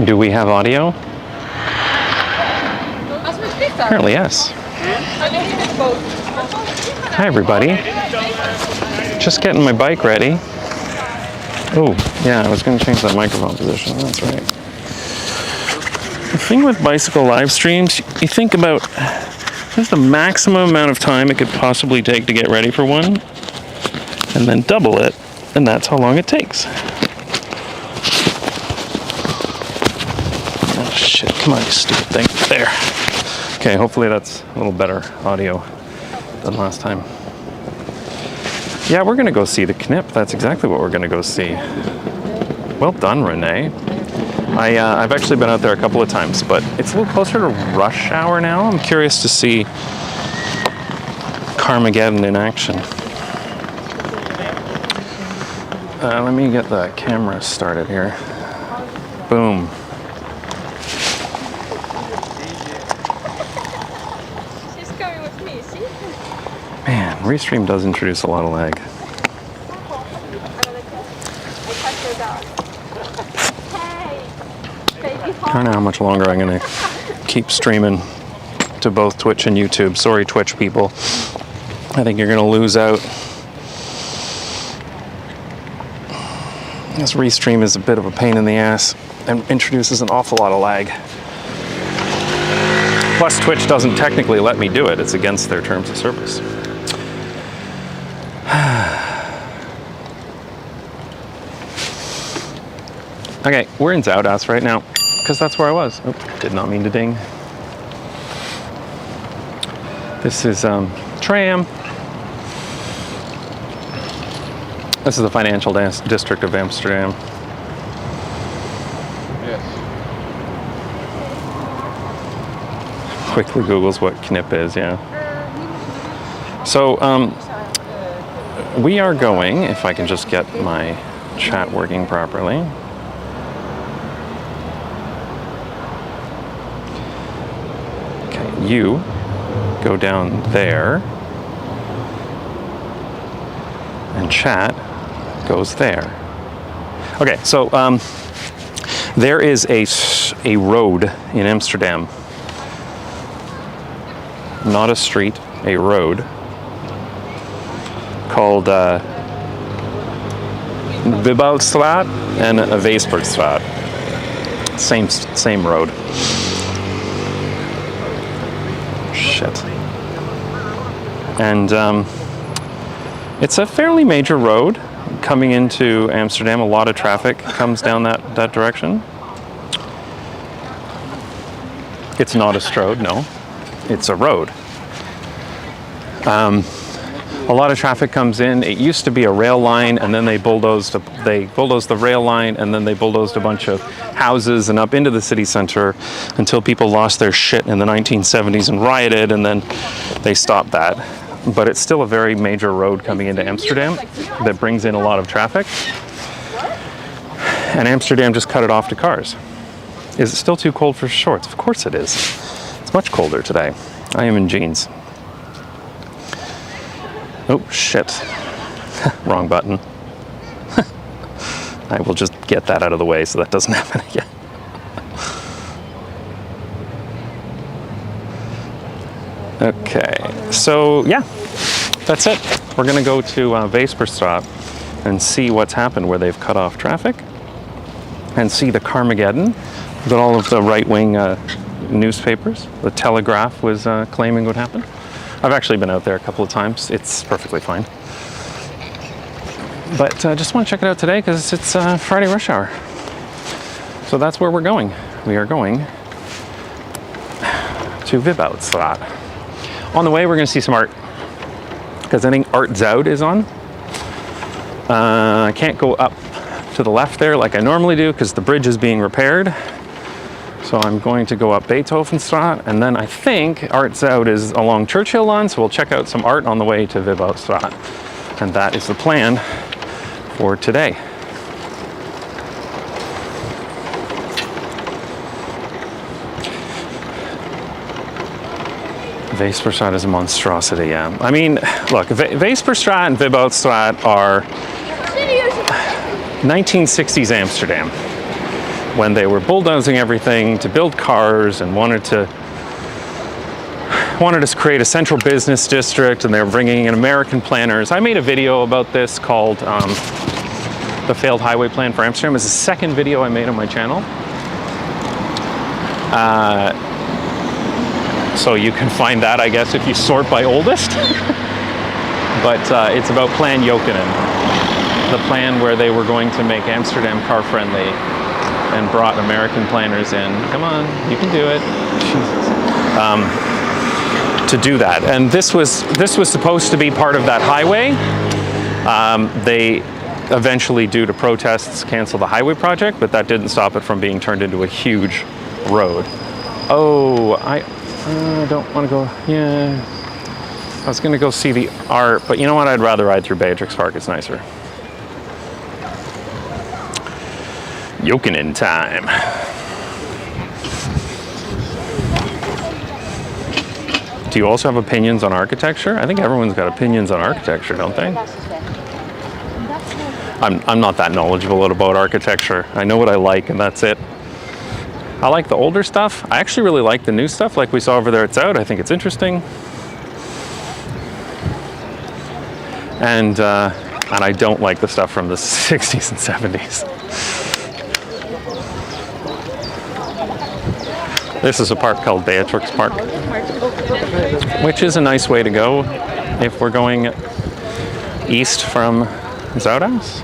Do we have audio? Apparently, yes. Hi, everybody. Just getting my bike ready. Oh, yeah, I was going to change that microphone position. That's right. The thing with bicycle live streams, you think about what's the maximum amount of time it could possibly take to get ready for one, and then double it, and that's how long it takes. Oh, shit. Come on, you stupid thing. There. Okay, hopefully that's a little better audio than last time. Yeah, we're going to go see the Knip. That's exactly what we're going to go see. Well done, Renee. I've actually been out there a couple of times, but it's a little closer to rush hour now. I'm curious to see Carmageddon in action. Let me get the camera started here. Boom. Man, Restream does introduce a lot of lag. I don't know how much longer I'm going to keep streaming to both Twitch and YouTube. Sorry, Twitch people. I think you're going to lose out. This Restream is a bit of a pain in the ass and introduces an awful lot of lag. Plus, Twitch doesn't technically let me do it. It's against their terms of service. Okay, we're in Zoudas right now, because that's where I was. Oh, did not mean to ding. This is tram. This is the financial district of Amsterdam. Yes. Quickly Googles what Knip is, yeah. So, we are going, if I can just get my chat working properly. You go down there, and chat goes there. Okay, so there is a road in Amsterdam, not a street, a road, called Weesperstraat and Weesperstraat. Same road. Shit. And it's a fairly major road coming into Amsterdam. A lot of traffic comes down that direction. It's not a stroad, no. It's a road. A lot of traffic comes in. It used to be a rail line, and then they bulldozed the rail line, and then they bulldozed a bunch of houses and up into the city center until people lost their shit in the 1970s and rioted, and then they stopped that. But it's still a very major road coming into Amsterdam that brings in a lot of traffic. And Amsterdam just cut it off to cars. Is it still too cold for shorts? Of course it is. It's much colder today. I am in jeans. Oh, shit. Wrong button. I will just get that out of the way so that doesn't happen again. Okay, so yeah, that's it. We're gonna go to Weesperstraat and see what's happened where they've cut off traffic and see the Carmageddon that all of the right-wing newspapers, the Telegraph was claiming would happen. I've actually been out there a couple of times. It's perfectly fine. But just want to check it out today because it's Friday rush hour. So that's where we're going. We are going to Weesperstraat. On the way, we're going to see some art because I think Art Zout is on. I can't go up to the left there like I normally do because the bridge is being repaired. So I'm going to go up Beethovenstraat, and then I think Art Zout is along Churchill Lawn, so we'll check out some art on the way to Weesperstraat. And that is the plan for today. Weesperstraat is a monstrosity, yeah. I mean, look, Weesperstraat and Weesperstraat are 1960s Amsterdam. when they were bulldozing everything to build cars and wanted to create a central business district, and they were bringing in American planners. I made a video about this called The Failed Highway Plan for Amsterdam. It's the second video I made on my channel. So you can find that, I guess, if you sort by oldest. But it's about Plan Jokinen, the plan where they were going to make Amsterdam car-friendly and brought American planners in. Come on, you can do it. To do that. And this was supposed to be part of that highway. They eventually, due to protests, canceled the highway project, but that didn't stop it from being turned into a huge road. Oh, I don't want to go, yeah. I was gonna go see the art, but you know what? I'd rather ride through Beatrix Park, it's nicer. Jokinen time. Do you also have opinions on architecture? I think everyone's got opinions on architecture, don't they? I'm not that knowledgeable about architecture. I know what I like, and that's it. I like the older stuff. I actually really like the new stuff, like we saw over there at Zout. I think it's interesting. And I don't like the stuff from the 60s and 70s. This is a park called Beatrix Park, which is a nice way to go if we're going east from Zouthuis.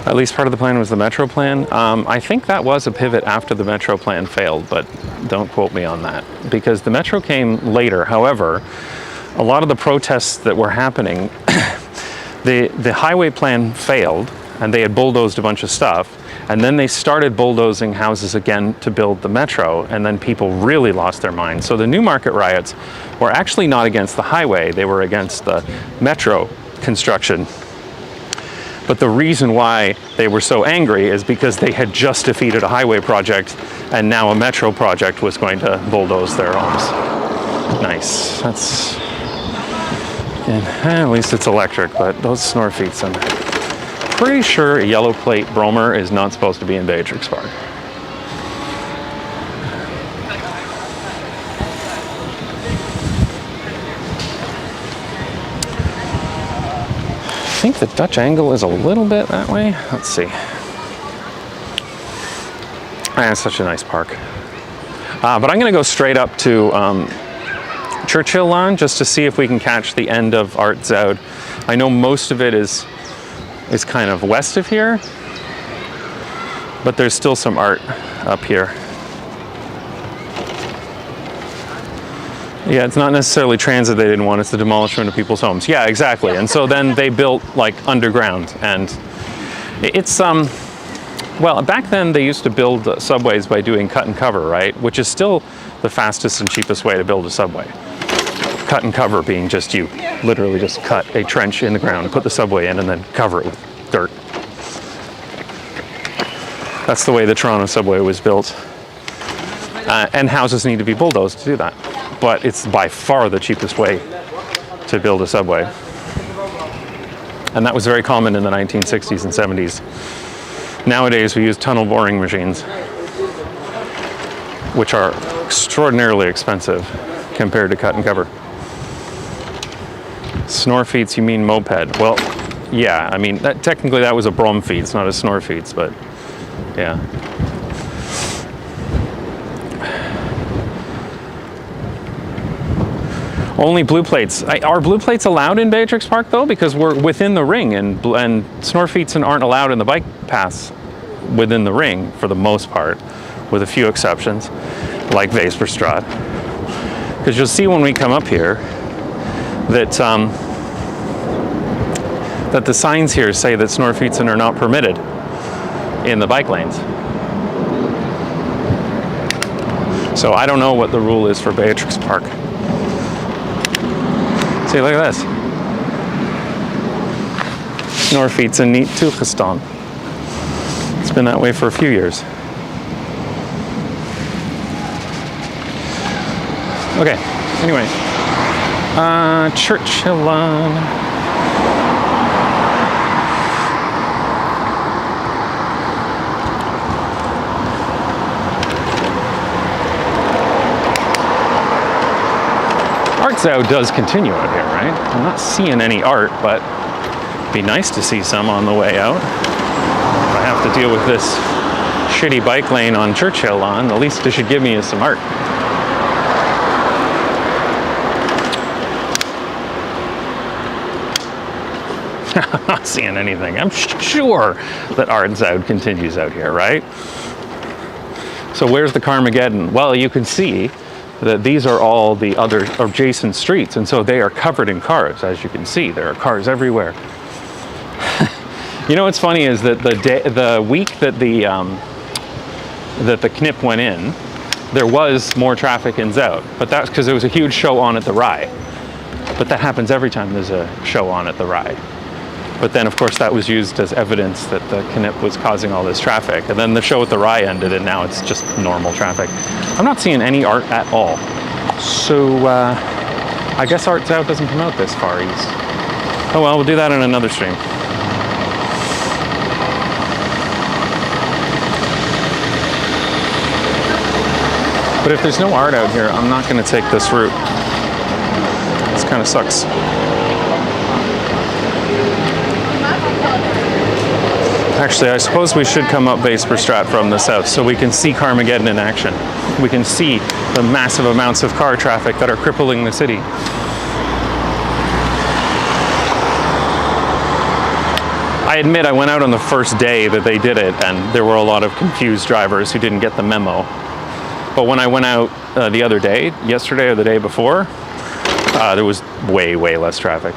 At least part of the plan was the metro plan. I think that was a pivot after the metro plan failed, but don't quote me on that, because the metro came later. However, a lot of the protests that were happening, the highway plan failed, and they had bulldozed a bunch of stuff, and then they started bulldozing houses again to build the metro, and then people really lost their minds. So the Newmarket riots were actually not against the highway, they were against the metro construction. But the reason why they were so angry is because they had just defeated a highway project, and now a metro project was going to bulldoze their homes. Nice. That's, and, at least it's electric, but those snore feet. I'm pretty sure a yellow plate Bromer is not supposed to be in Beatrix Park. I think the Dutch angle is a little bit that way. Let's see. It's such a nice park. But I'm going to go straight up to Churchill Lawn just to see if we can catch the end of Art Zout. I know most of it is kind of west of here, but there's still some art up here. Yeah, it's not necessarily transit they didn't want, it's the demolishment of people's homes. Yeah, exactly. And so then they built like underground, and it's, well, back then they used to build subways by doing cut and cover, right? Which is still the fastest and cheapest way to build a subway. Cut and cover being just you literally just cut a trench in the ground, put the subway in, and then cover it with dirt. That's the way the Toronto subway was built. And houses need to be bulldozed to do that. But it's by far the cheapest way to build a subway. And that was very common in the 1960s and 70s. Nowadays we use tunnel boring machines, which are extraordinarily expensive compared to cut and cover. Snore feeds, you mean moped? Well, yeah, I mean, technically that was a Brom feeds, not a snore feeds, but yeah. Only blue plates. Are blue plates allowed in Beatrix Park though? Because we're within the ring, and snore feeds aren't allowed in the bike paths within the ring for the most part, with a few exceptions, like Weesperstraat. Because you'll see when we come up here that that the signs here say that snore feeds are not permitted in the bike lanes. So I don't know what the rule is for Beatrix Park. See, look at this. Snorfiets en niet toegestaan. It's been that way for a few years. Okay, anyway. Churchillon. Art Zou does continue out here, right? I'm not seeing any art, but it'd be nice to see some on the way out. If I have to deal with this shitty bike lane on Churchillon, the least it should give me is some art. I'm not seeing anything. I'm sure that Art Zou continues out here, right? So where's the Carmageddon? Well, you can see that these are all the other adjacent streets, and so they are covered in cars. As you can see, there are cars everywhere. You know what's funny is that the week that the KNIP went in, there was more traffic in Zout, but that's because there was a huge show on at the Rye. But that happens every time there's a show on at the Rye. But then, of course, that was used as evidence that the KNIP was causing all this traffic. And then the show at the Rye ended, and now it's just normal traffic. I'm not seeing any art at all. So I guess Art Zou doesn't come out this far east. Oh well, we'll do that in another stream. But if there's no art out here, I'm not going to take this route. This kind of sucks. Actually, I suppose we should come up Weesperstraat from the south so we can see Carmageddon in action. We can see the massive amounts of car traffic that are crippling the city. I admit I went out on the first day that they did it, and there were a lot of confused drivers who didn't get the memo. But when I went out the other day, yesterday or the day before, there was way, way less traffic.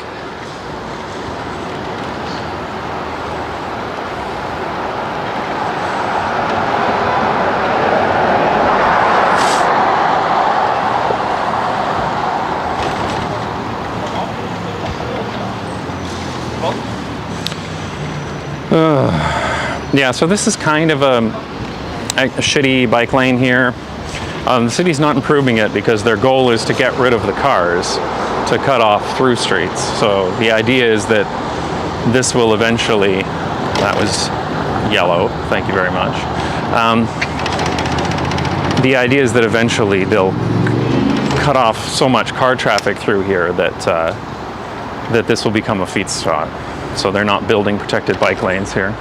Yeah, so this is kind of a shitty bike lane here. The city's not improving it because their goal is to get rid of the cars to cut off through streets. So the idea is that this will eventually, that was yellow, thank you very much. The idea is that eventually they'll cut off so much car traffic through here that that this will become a Fietsstraat. So they're not building protected bike lanes here.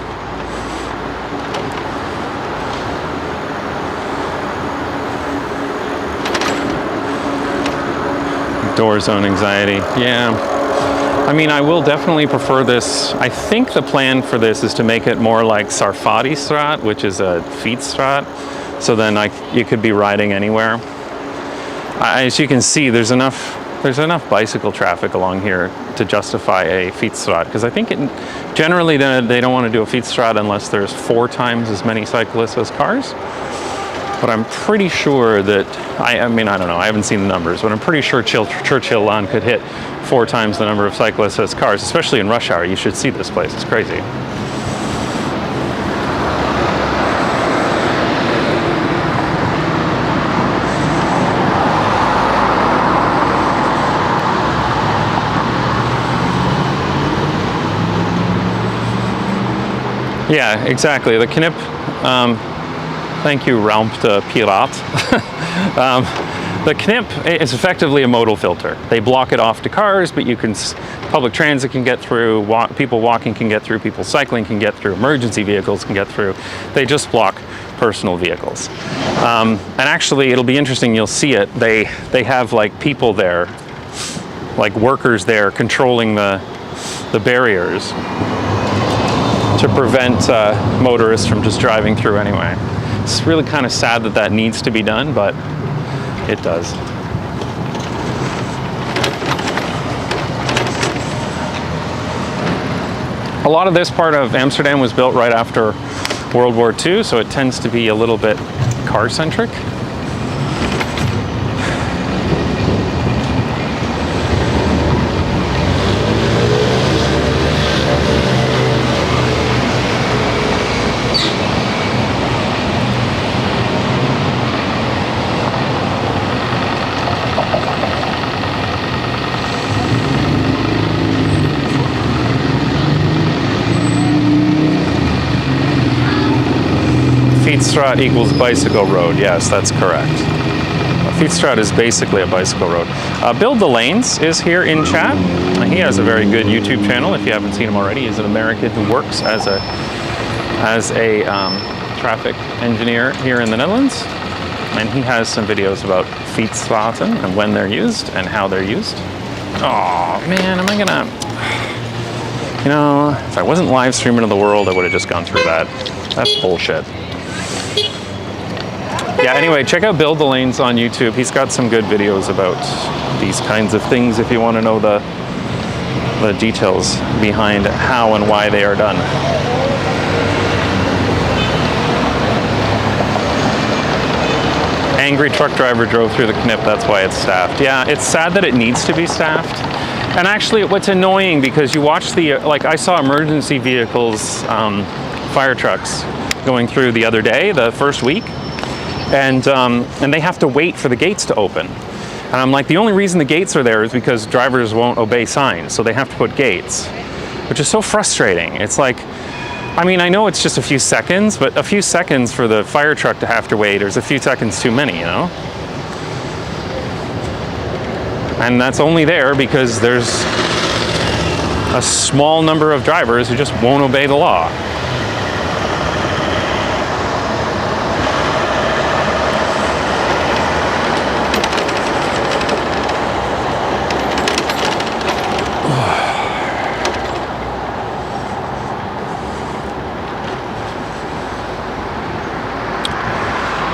Door zone anxiety, yeah. I mean, I will definitely prefer this. I think the plan for this is to make it more like Sarfadistraat, which is a Fietsstraat. So then you could be riding anywhere. As you can see, there's enough bicycle traffic along here to justify a Fietsstraat, because I think generally they don't want to do a Fietsstraat unless there's 4 times as many cyclists as cars. But I'm pretty sure that, I mean, I don't know, I haven't seen the numbers, but I'm pretty sure Churchillon could hit 4 times the number of cyclists as cars, especially in rush hour. You should see this place, it's crazy. Yeah, exactly. The KNIP, thank you, Raumte Pirat. The KNIP is effectively a modal filter. They block it off to cars, but public transit can get through, people walking can get through, people cycling can get through, emergency vehicles can get through. They just block personal vehicles. And actually, it'll be interesting, you'll see it. They have like people there, like workers there controlling the barriers to prevent motorists from just driving through anyway. It's really kind of sad that that needs to be done, but it does. A lot of this part of Amsterdam was built right after World War II, so it tends to be a little bit car-centric. Weesperstraat equals bicycle road. Yes, that's correct. Weesperstraat is basically a bicycle road. Build the Lanes is here in chat. He has a very good YouTube channel. If you haven't seen him already, he's an American who works as a traffic engineer here in the Netherlands, and he has some videos about fietsstraten and when they're used and how they're used. Oh man, am I gonna? You know, if I wasn't live streaming to the world, I would have just gone through that. That's bullshit. Yeah, anyway, check out Build the Lanes on YouTube. He's got some good videos about these kinds of things if you want to know the details behind how and why they are done. Angry truck driver drove through the knip, that's why it's staffed. Yeah, it's sad that it needs to be staffed. And actually, what's annoying, because you watch the, like I saw emergency vehicles, fire trucks going through the other day, the first week, and they have to wait for the gates to open. And I'm like, the only reason the gates are there is because drivers won't obey signs, so they have to put gates, which is so frustrating. It's like, I mean, I know it's just a few seconds, but a few seconds for the fire truck to have to wait is a few seconds too many, you know? And that's only there because there's a small number of drivers who just won't obey the law.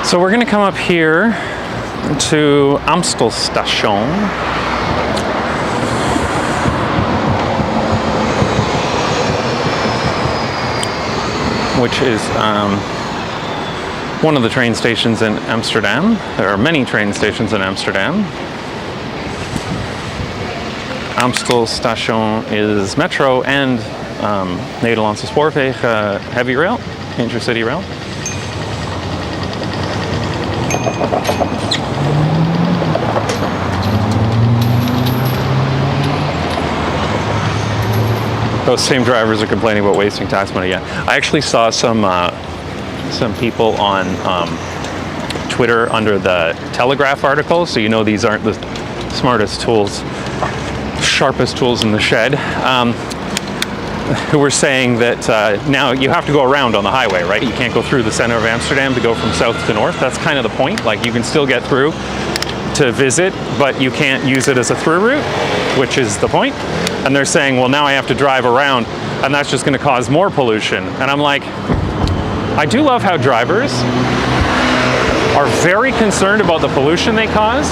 So we're going to come up here to Amsterdam, which is one of the train stations in Amsterdam. There are many train stations in Amsterdam. Amstelstation is metro and Nederlandse spoorwegen heavy rail, intercity rail. Those same drivers are complaining about wasting tax money. Yeah, I actually saw some people on Twitter under the Telegraph article. So you know these aren't the smartest tools, sharpest tools in the shed. Who were saying that now you have to go around on the highway, right? You can't go through the center of Amsterdam to go from south to north. That's kind of the point. Like, you can still get through to visit, but you can't use it as a through route, which is the point. And they're saying, well, now I have to drive around, and that's just going to cause more pollution. And I'm like, I do love how drivers are very concerned about the pollution they cause,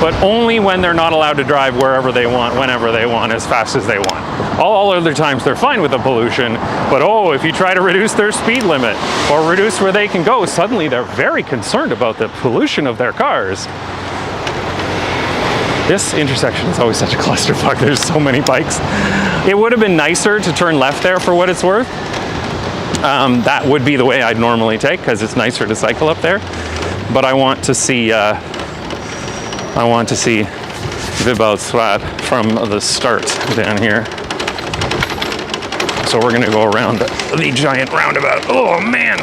but only when they're not allowed to drive wherever they want, whenever they want, as fast as they want. All other times they're fine with the pollution, but oh, if you try to reduce their speed limit or reduce where they can go, suddenly they're very concerned about the pollution of their cars. This intersection is always such a clusterfuck. There's so many bikes. It would have been nicer to turn left there for what it's worth. That would be the way I'd normally take, because it's nicer to cycle up there. But I want to see Weesperstraat from the start down here. So we're gonna go around the giant roundabout. Oh man,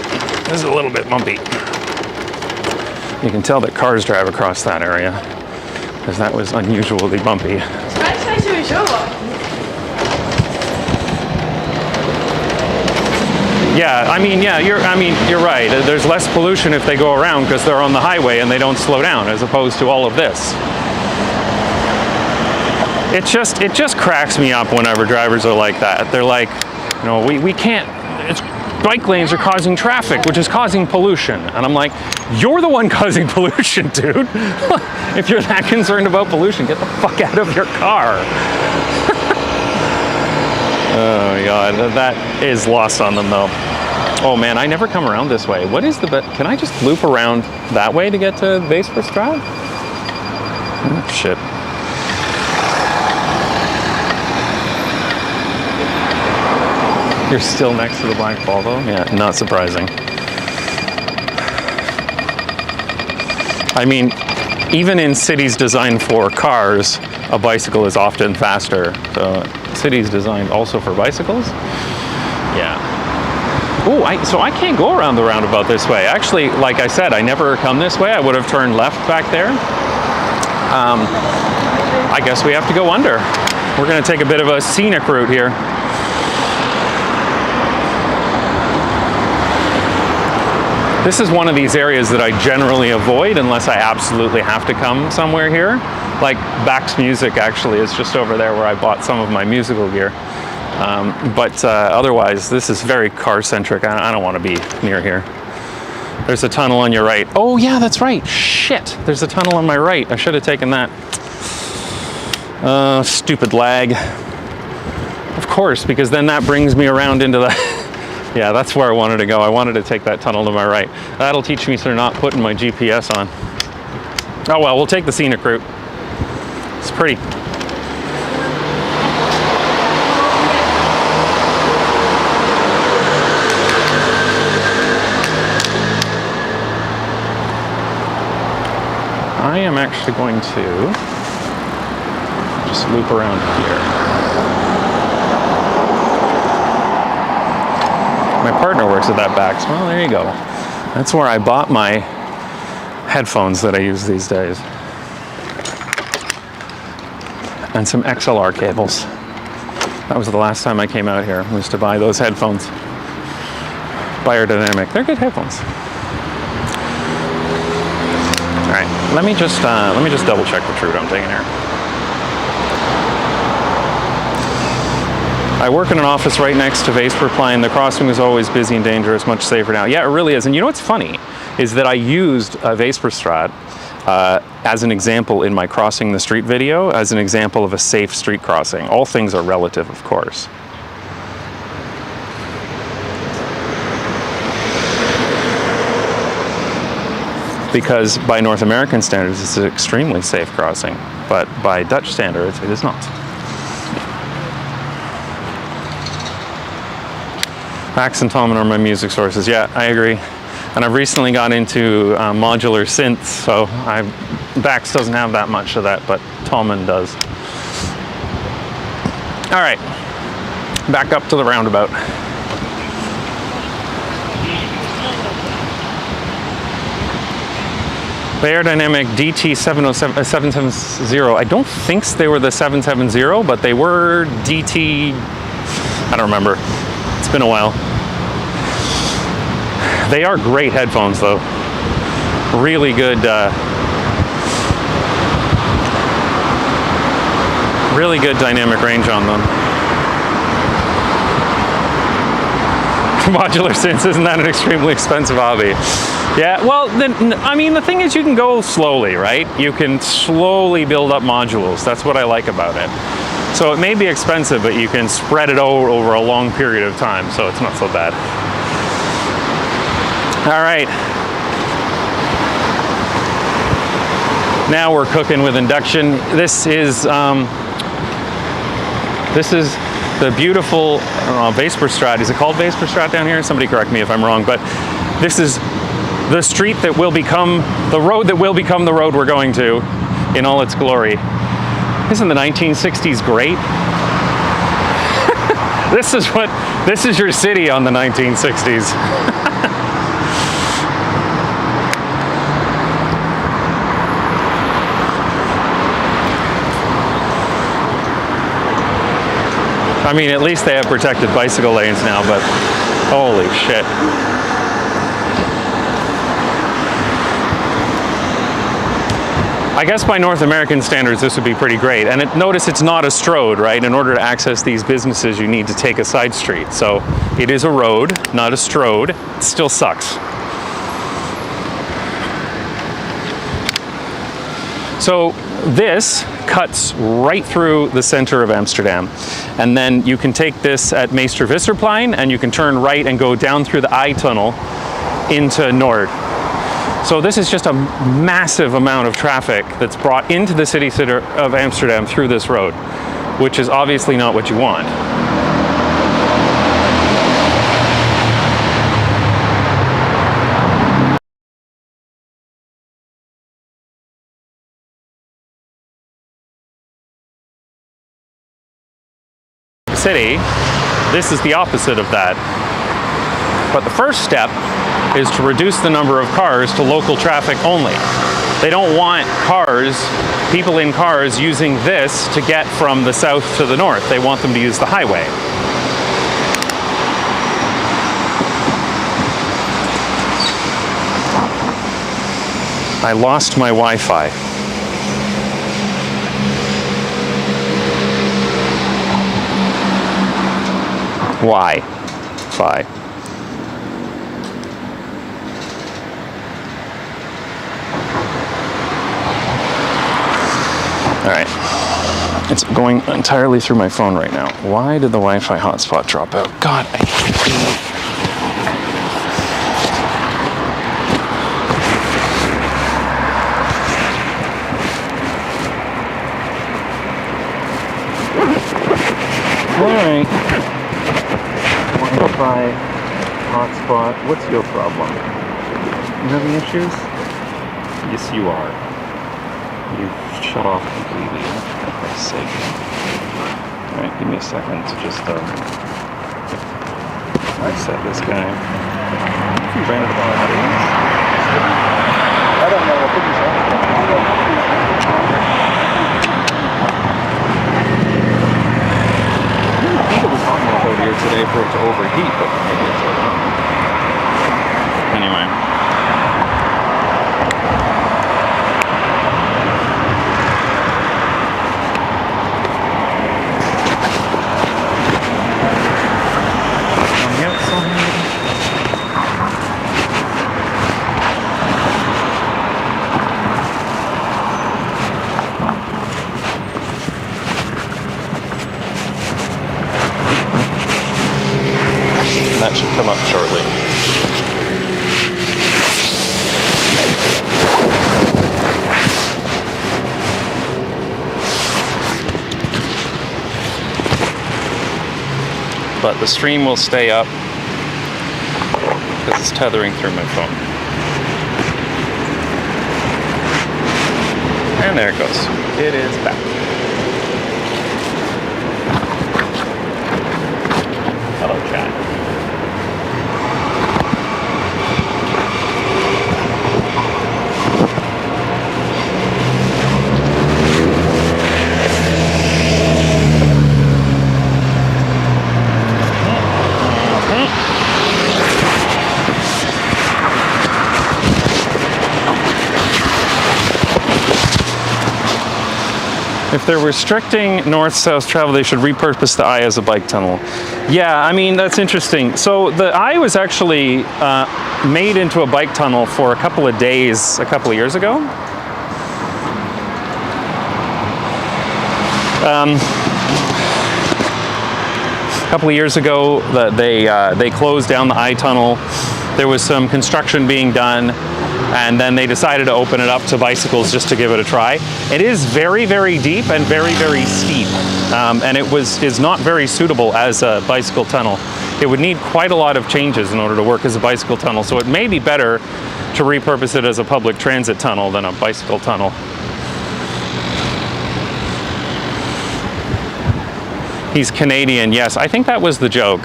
this is a little bit bumpy. You can tell that cars drive across that area, because that was unusually bumpy. Yeah, I mean, you're right. There's less pollution if they go around because they're on the highway and they don't slow down, as opposed to all of this. It just cracks me up whenever drivers are like that. They're like, you know, we can't. Bike lanes are causing traffic, which is causing pollution. And I'm like, you're the one causing pollution, dude. If you're that concerned about pollution, get the fuck out of your car. Oh my God, that is lost on them though. Oh man, I never come around this way. What is the can I just loop around that way to get to Weesperstraat? Oh, shit. You're still next to the black ball though? Yeah, not surprising. I mean, even in cities designed for cars, a bicycle is often faster. So cities designed also for bicycles? Yeah. So I can't go around the roundabout this way. Actually, like I said, I never come this way. I would have turned left back there. I guess we have to go under. We're going to take a bit of a scenic route here. This is one of these areas that I generally avoid unless I absolutely have to come somewhere here. Like Bax Music actually is just over there where I bought some of my musical gear. But otherwise, this is very car-centric. I don't want to be near here. There's a tunnel on your right. Oh yeah, that's right. Shit, there's a tunnel on my right. I should have taken that. Stupid lag. Of course, because then that brings me around into the... Yeah, that's where I wanted to go. I wanted to take that tunnel to my right. That'll teach me to not putting my GPS on. Oh well, we'll take the scenic route. It's pretty. I am actually going to just loop around here. My partner works at that Bax. Well, there you go. That's where I bought my headphones that I use these days. And some XLR cables. That was the last time I came out here, was to buy those headphones. Biodynamic. They're good headphones. All right, let me just double check which route I'm taking here. I work in an office right next to Weesperstraat. The crossing is always busy and dangerous, much safer now. Yeah, it really is. And you know what's funny is that I used Weesperstraat as an example in my crossing the street video, as an example of a safe street crossing. All things are relative, of course. Because by North American standards, it's an extremely safe crossing, but by Dutch standards, it is not. Max and Tolman are my music sources. Yeah, I agree. And I've recently got into modular synths, so Bax doesn't have that much of that, but Tolman does. All right, back up to the roundabout. The aerodynamic DT770. I don't think they were the 770, but they were DT, I don't remember. It's been a while. They are great headphones though. Really good, really good dynamic range on them. Modular synths, isn't that an extremely expensive hobby? Yeah, well, I mean, the thing is you can go slowly, right? You can slowly build up modules. That's what I like about it. So it may be expensive, but you can spread it over a long period of time, so it's not so bad. All right. Now we're cooking with induction. This is the beautiful Weesperstraat. Is it called Weesperstraat down here? Somebody correct me if I'm wrong, but this is the street that will become the road that will become the road we're going to in all its glory. Isn't the 1960s great? This is your city on the 1960s. I mean, at least they have protected bicycle lanes now, but holy shit. I guess by North American standards, this would be pretty great. And notice it's not a stroad, right? In order to access these businesses, you need to take a side street. So it is a road, not a stroad. It still sucks. So this cuts right through the center of Amsterdam. And then you can take this at Weesperstraat and you can turn right and go down through the I tunnel into Noord. So this is just a massive amount of traffic that's brought into the city center of Amsterdam through this road, which is obviously not what you want. City, this is the opposite of that. But the first step is to reduce the number of cars to local traffic only. They don't want people in cars using this to get from the south to the north. They want them to use the highway. I lost my Wi-Fi. Wi-Fi. All right, it's going entirely through my phone right now. Why did the Wi-Fi hotspot drop out? God, I hate it. All right, Wi-Fi hotspot. What's your problem? You having issues? Yes, you are. You've shut off completely, for Christ's sake. Alright, give me a second to just reset this guy. You ran it on. I don't know, I couldn't say. I think it was hot enough out here today for it to overheat, but maybe it's okay. Anyway. That should come up shortly. But the stream will stay up because it's tethering through my phone. And there it goes. It is back. Hello, chat. If they're restricting north-south travel, they should repurpose the eye as a bike tunnel. Yeah, I mean, that's interesting. So the eye was actually made into a bike tunnel for a couple of days a couple of years ago. A couple of years ago, they closed down the eye tunnel. There was some construction being done, and then they decided to open it up to bicycles just to give it a try. It is very, very deep and very, very steep, and it is not very suitable as a bicycle tunnel. It would need quite a lot of changes in order to work as a bicycle tunnel, so it may be better to repurpose it as a public transit tunnel than a bicycle tunnel. He's Canadian, yes. I think that was the joke.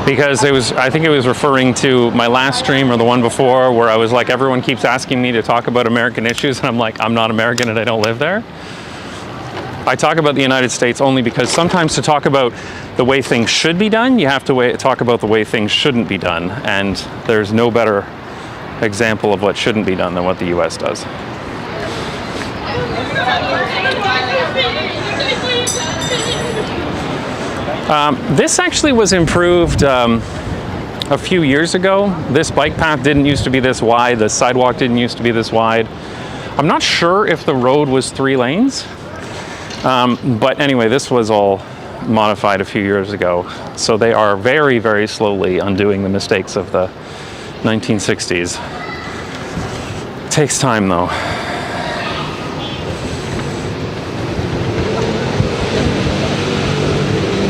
Because I think it was referring to my last stream or the one before where I was like, everyone keeps asking me to talk about American issues, and I'm like, I'm not American and I don't live there. I talk about the United States only because sometimes to talk about the way things should be done, you have to talk about the way things shouldn't be done, and there's no better example of what shouldn't be done than what the US does. This actually was improved a few years ago. This bike path didn't used to be this wide. The sidewalk didn't used to be this wide. I'm not sure if the road was 3 lanes. But anyway, this was all modified a few years ago. So they are very, very slowly undoing the mistakes of the 1960s. It takes time though.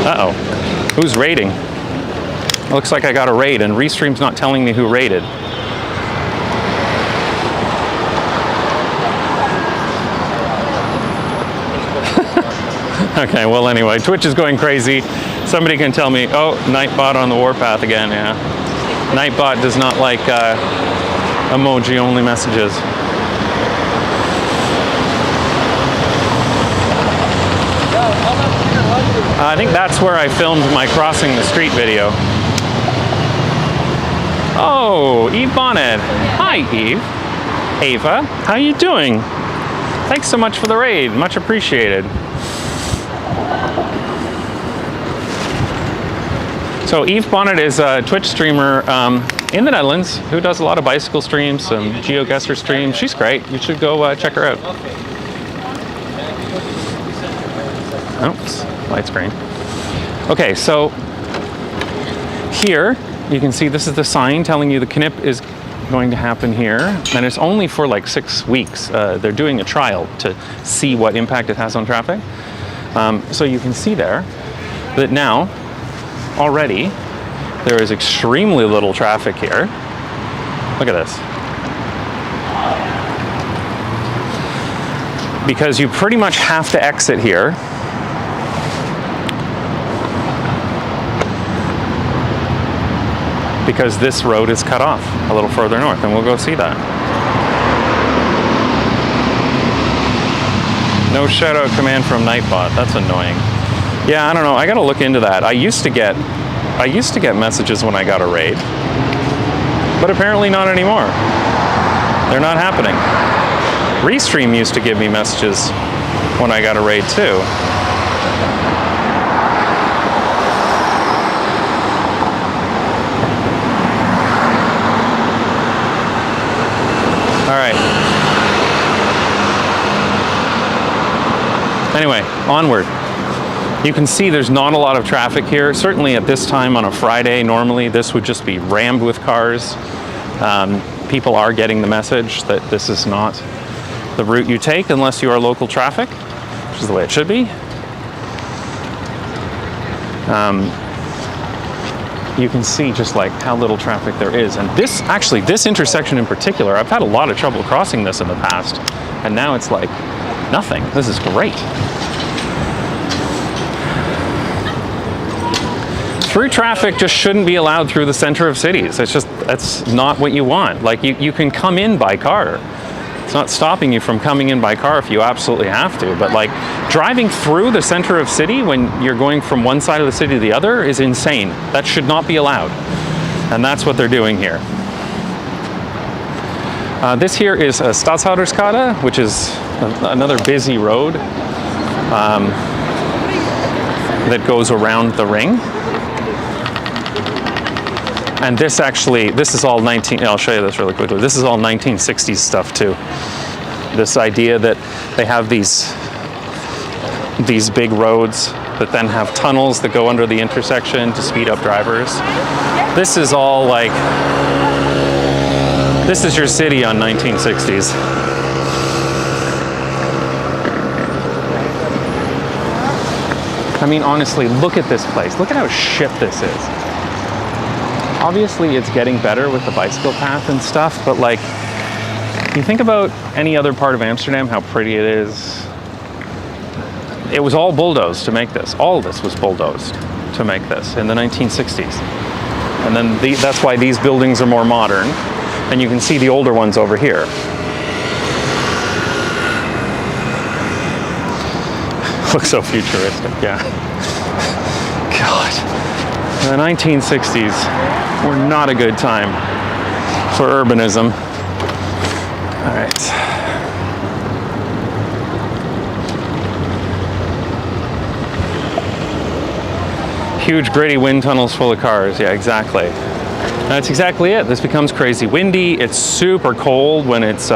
Uh-oh, who's raiding? Looks like I got a raid, and Restream's not telling me who raided. Okay, well anyway, Twitch is going crazy. Somebody can tell me, oh, Nightbot on the warpath again, yeah. Nightbot does not like emoji-only messages. I think that's where I filmed my crossing the street video. Oh, Eve Bonnet. Hi, Eve. Ava, how you doing? Thanks so much for the raid, much appreciated. So Eve Bonnet is a Twitch streamer in the Netherlands who does a lot of bicycle streams, some GeoGuessr streams. She's great. You should go check her out. Oops, light screen. Okay, so here you can see this is the sign telling you the KNIP is going to happen here, and it's only for like 6 weeks. They're doing a trial to see what impact it has on traffic. So you can see there that now already there is extremely little traffic here. Look at this. Because you pretty much have to exit here. Because this road is cut off a little further north, and we'll go see that. No shout out command from Nightbot. That's annoying. Yeah, I don't know. I got to look into that. I used to get messages when I got a raid, but apparently not anymore. They're not happening. Restream used to give me messages when I got a raid too. All right. Anyway, onward. You can see there's not a lot of traffic here. Certainly at this time on a Friday, normally this would just be rammed with cars. People are getting the message that this is not the route you take unless you are local traffic, which is the way it should be. You can see just like how little traffic there is. And this intersection in particular, I've had a lot of trouble crossing this in the past, and now it's like nothing. This is great. Through traffic just shouldn't be allowed through the center of cities. That's not what you want. Like you can come in by car. It's not stopping you from coming in by car if you absolutely have to, but like driving through the center of city when you're going from one side of the city to the other is insane. That should not be allowed. And that's what they're doing here. This here is a Stadshouderskade, which is another busy road that goes around the ring. And this is all I'll show you this really quickly. This is all 1960s stuff too. This idea that they have these big roads that then have tunnels that go under the intersection to speed up drivers. This is all like, this is your city on 1960s. I mean, honestly, look at this place. Look at how shit this is. Obviously, it's getting better with the bicycle path and stuff, but like, you think about any other part of Amsterdam, how pretty it is. It was all bulldozed to make this. All of this was bulldozed to make this in the 1960s. And then that's why these buildings are more modern, and you can see the older ones over here. Looks so futuristic, yeah. God. The 1960s were not a good time for urbanism. All right. Huge gritty wind tunnels full of cars. Yeah, exactly. That's exactly it. This becomes crazy windy. It's super cold when it's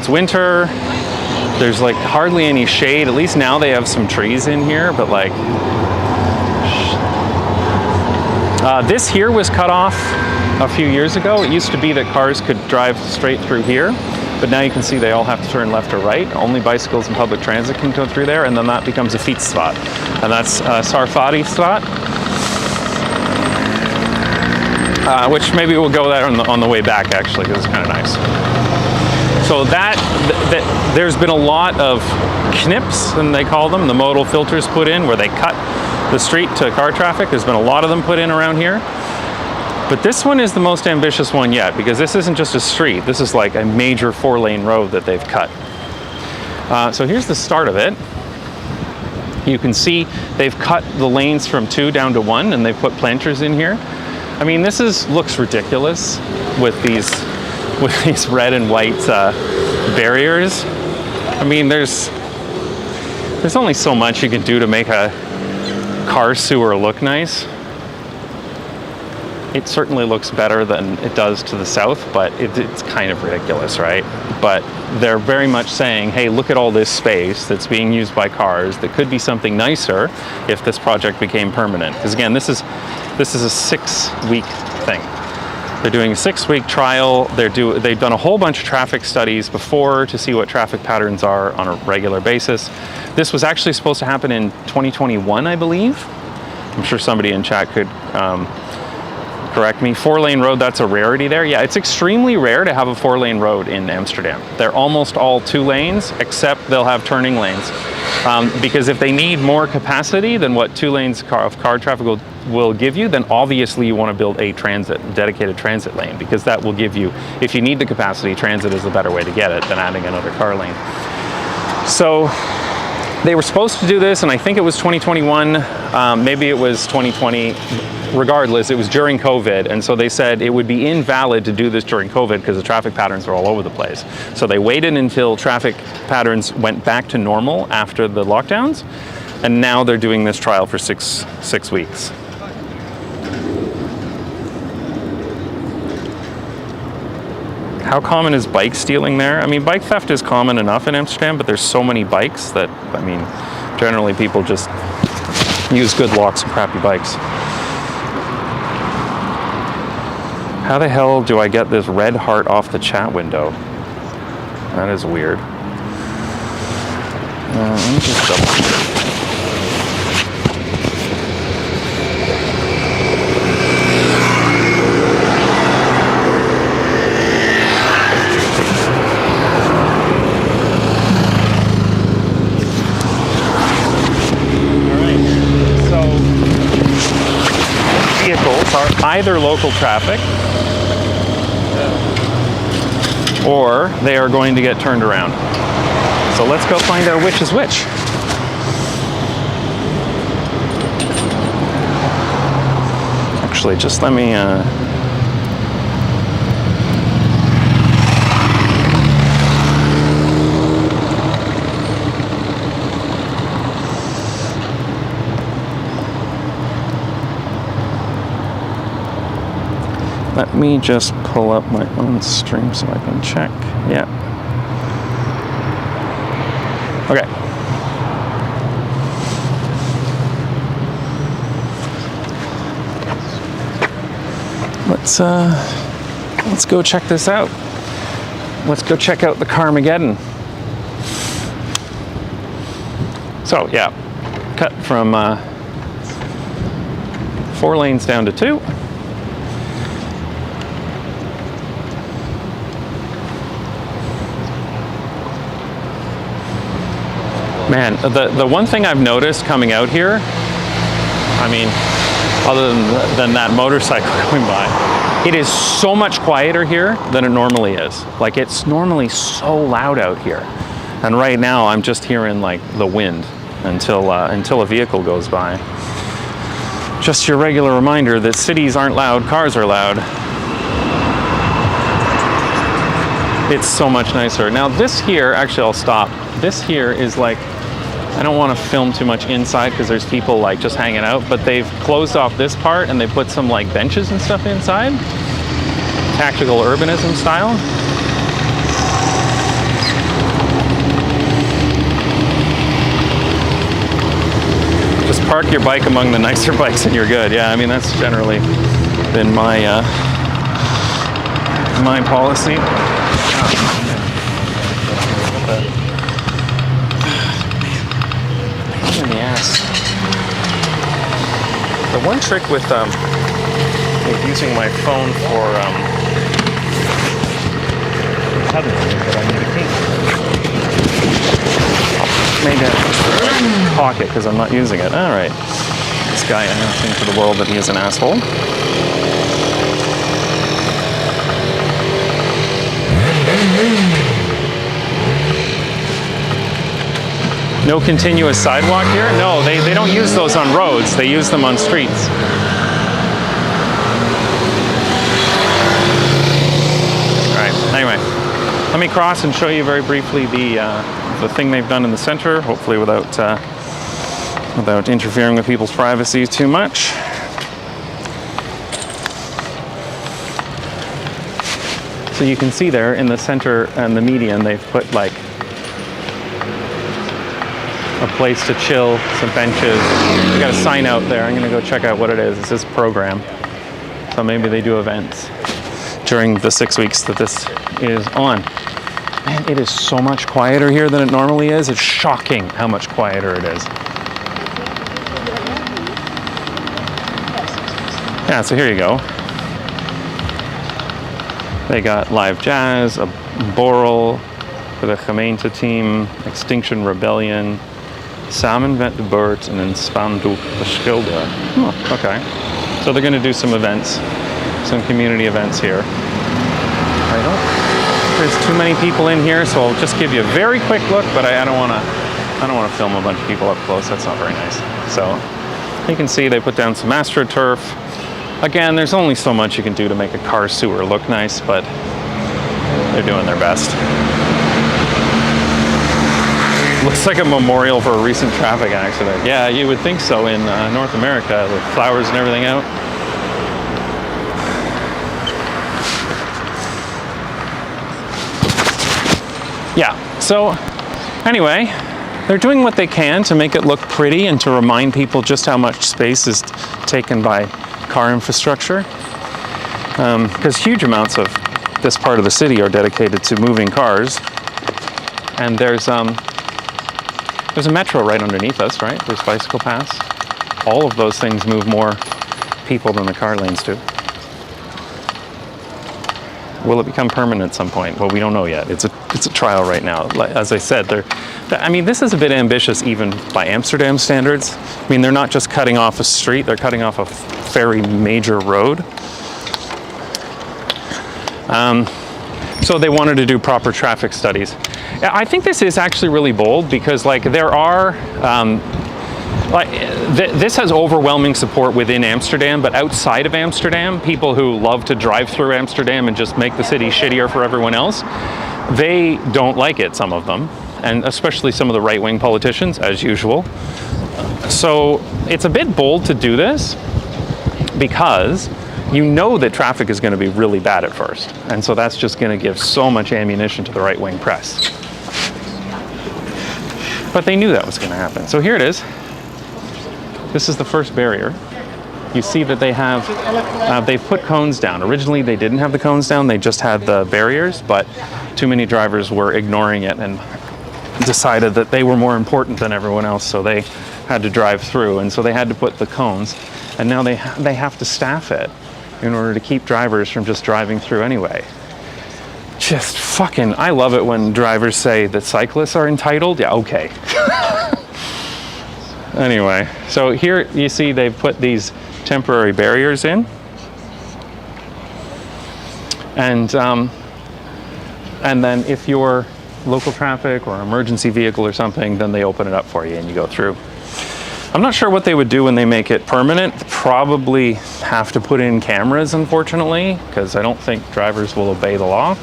winter. There's like hardly any shade. At least now they have some trees in here, but like, this here was cut off a few years ago. It used to be that cars could drive straight through here, but now you can see they all have to turn left or right. Only bicycles and public transit can go through there, and then that becomes a fietsstraat, and that's Sarfadistraat, which maybe we'll go there on the way back actually, because it's kind of nice. So that there's been a lot of knips, and they call them, the modal filters put in where they cut the street to car traffic. There's been a lot of them put in around here. But this one is the most ambitious one yet, because this isn't just a street. This is like a major 4-lane road that they've cut. So here's the start of it. You can see they've cut the lanes from 2 down to 1, and they've put planters in here. I mean, this looks ridiculous with these red and white barriers. I mean, there's only so much you can do to make a car sewer look nice. It certainly looks better than it does to the south, but it's kind of ridiculous, right? But they're very much saying, hey, look at all this space that's being used by cars that could be something nicer if this project became permanent. Because again, this is a 6-week thing. They're doing a 6-week trial. They've done a whole bunch of traffic studies before to see what traffic patterns are on a regular basis. This was actually supposed to happen in 2021, I believe. I'm sure somebody in chat could correct me. 4-lane road, that's a rarity there. Yeah, it's extremely rare to have a 4-lane road in Amsterdam. They're almost all 2 lanes, except they'll have turning lanes. Because if they need more capacity than what 2 lanes of car traffic will give you, then obviously you want to build a dedicated transit lane, because that will give you, if you need the capacity, transit is the better way to get it than adding another car lane. So they were supposed to do this, and I think it was 2021, maybe it was 2020. Regardless, it was during COVID, and so they said it would be invalid to do this during COVID because the traffic patterns are all over the place. So they waited until traffic patterns went back to normal after the lockdowns, and now they're doing this trial for six weeks. How common is bike stealing there? I mean, bike theft is common enough in Amsterdam, but there's so many bikes that, I mean, generally people just use good locks and crappy bikes. How the hell do I get this red heart off the chat window? That is weird. Let me just double check. Alright, so vehicles are either local traffic, or they are going to get turned around. So let's go find out which is which. Actually, just let me let me just pull up my own stream so I can check. Yeah. Okay. Let's go check this out. Let's go check out the Carmageddon. So yeah, cut from 4 lanes down to 2. Man, the one thing I've noticed coming out here, I mean, other than that motorcycle going by, it is so much quieter here than it normally is. Like, it's normally so loud out here. And right now I'm just hearing like the wind until a vehicle goes by. Just your regular reminder that cities aren't loud, cars are loud. It's so much nicer. Now this here, actually I'll stop. This here is like, I don't want to film too much inside because there's people like just hanging out, but they've closed off this part and they put some like benches and stuff inside. Tactical urbanism style. Just park your bike among the nicer bikes and you're good. Yeah, I mean, that's generally been my my policy. In the ass. The one trick with using my phone for tethering is that I need a key. maybe I put it in my pocket because I'm not using it. All right. This guy announcing to the world that he is an asshole. No continuous sidewalk here? No, they don't use those on roads. They use them on streets. All right, anyway. Let me cross and show you very briefly the thing they've done in the center, hopefully without interfering with people's privacy too much. So you can see there in the center and the median, they've put like a place to chill, some benches. We got a sign out there. I'm gonna go check out what it is. It says program. So maybe they do events during the 6 weeks that this is on. Man, it is so much quieter here than it normally is. It's shocking how much quieter it is. Yeah, so here you go. They got live jazz, a borrel for the gemeente team, Extinction Rebellion, Samen met de Beurt, and then Spandoek beschilderen. Oh, okay. So they're going to do some events, some community events here. There's too many people in here, so I'll just give you a very quick look. But I don't want to film a bunch of people up close. That's not very nice. So you can see they put down some AstroTurf. Again, there's only so much you can do to make a car sewer look nice, but they're doing their best. Looks like a memorial for a recent traffic accident. Yeah, you would think so in North America with flowers and everything out. Yeah, so anyway, they're doing what they can to make it look pretty and to remind people just how much space is taken by car infrastructure. Because huge amounts of this part of the city are dedicated to moving cars. And there's a metro right underneath us, right? There's bicycle paths. All of those things move more people than the car lanes do. Will it become permanent at some point? Well, we don't know yet. It's a trial right now. As I said, I mean, this is a bit ambitious even by Amsterdam standards. I mean, they're not just cutting off a street, they're cutting off a very major road. So they wanted to do proper traffic studies. I think this is actually really bold because like there are, this has overwhelming support within Amsterdam, but outside of Amsterdam, people who love to drive through Amsterdam and just make the city shittier for everyone else, they don't like it, some of them, and especially some of the right-wing politicians, as usual. So it's a bit bold to do this because you know that traffic is going to be really bad at first, and so that's just going to give so much ammunition to the right-wing press. But they knew that was going to happen. So here it is. This is the first barrier. You see that they have, they've put cones down. Originally they didn't have the cones down, they just had the barriers, but too many drivers were ignoring it and decided that they were more important than everyone else, so they had to drive through, and so they had to put the cones, and now they have to staff it in order to keep drivers from just driving through anyway. Just fucking, I love it when drivers say that cyclists are entitled. Yeah, okay. Anyway, so here you see they've put these temporary barriers in. And then if you're local traffic or emergency vehicle or something, then they open it up for you and you go through. I'm not sure what they would do when they make it permanent. Probably have to put in cameras, unfortunately, because I don't think drivers will obey the law.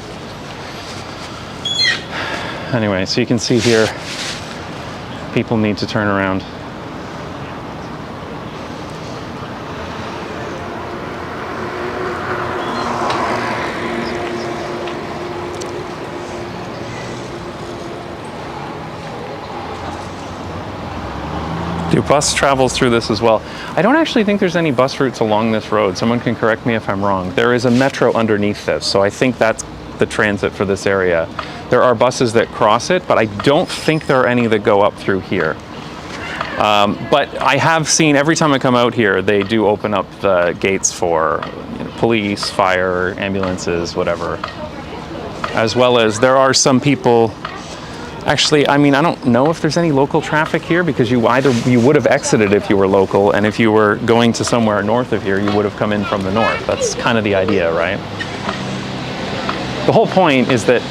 Anyway, so you can see here, people need to turn around. Do bus travels through this as well? I don't actually think there's any bus routes along this road. Someone can correct me if I'm wrong. There is a metro underneath this, so I think that's the transit for this area. There are buses that cross it, but I don't think there are any that go up through here. But I have seen, every time I come out here, they do open up the gates for police, fire, ambulances, whatever. As well as there are some people Actually, I mean, I don't know if there's any local traffic here because you would have exited if you were local, and if you were going to somewhere north of here, you would have come in from the north. That's kind of the idea, right? The whole point is that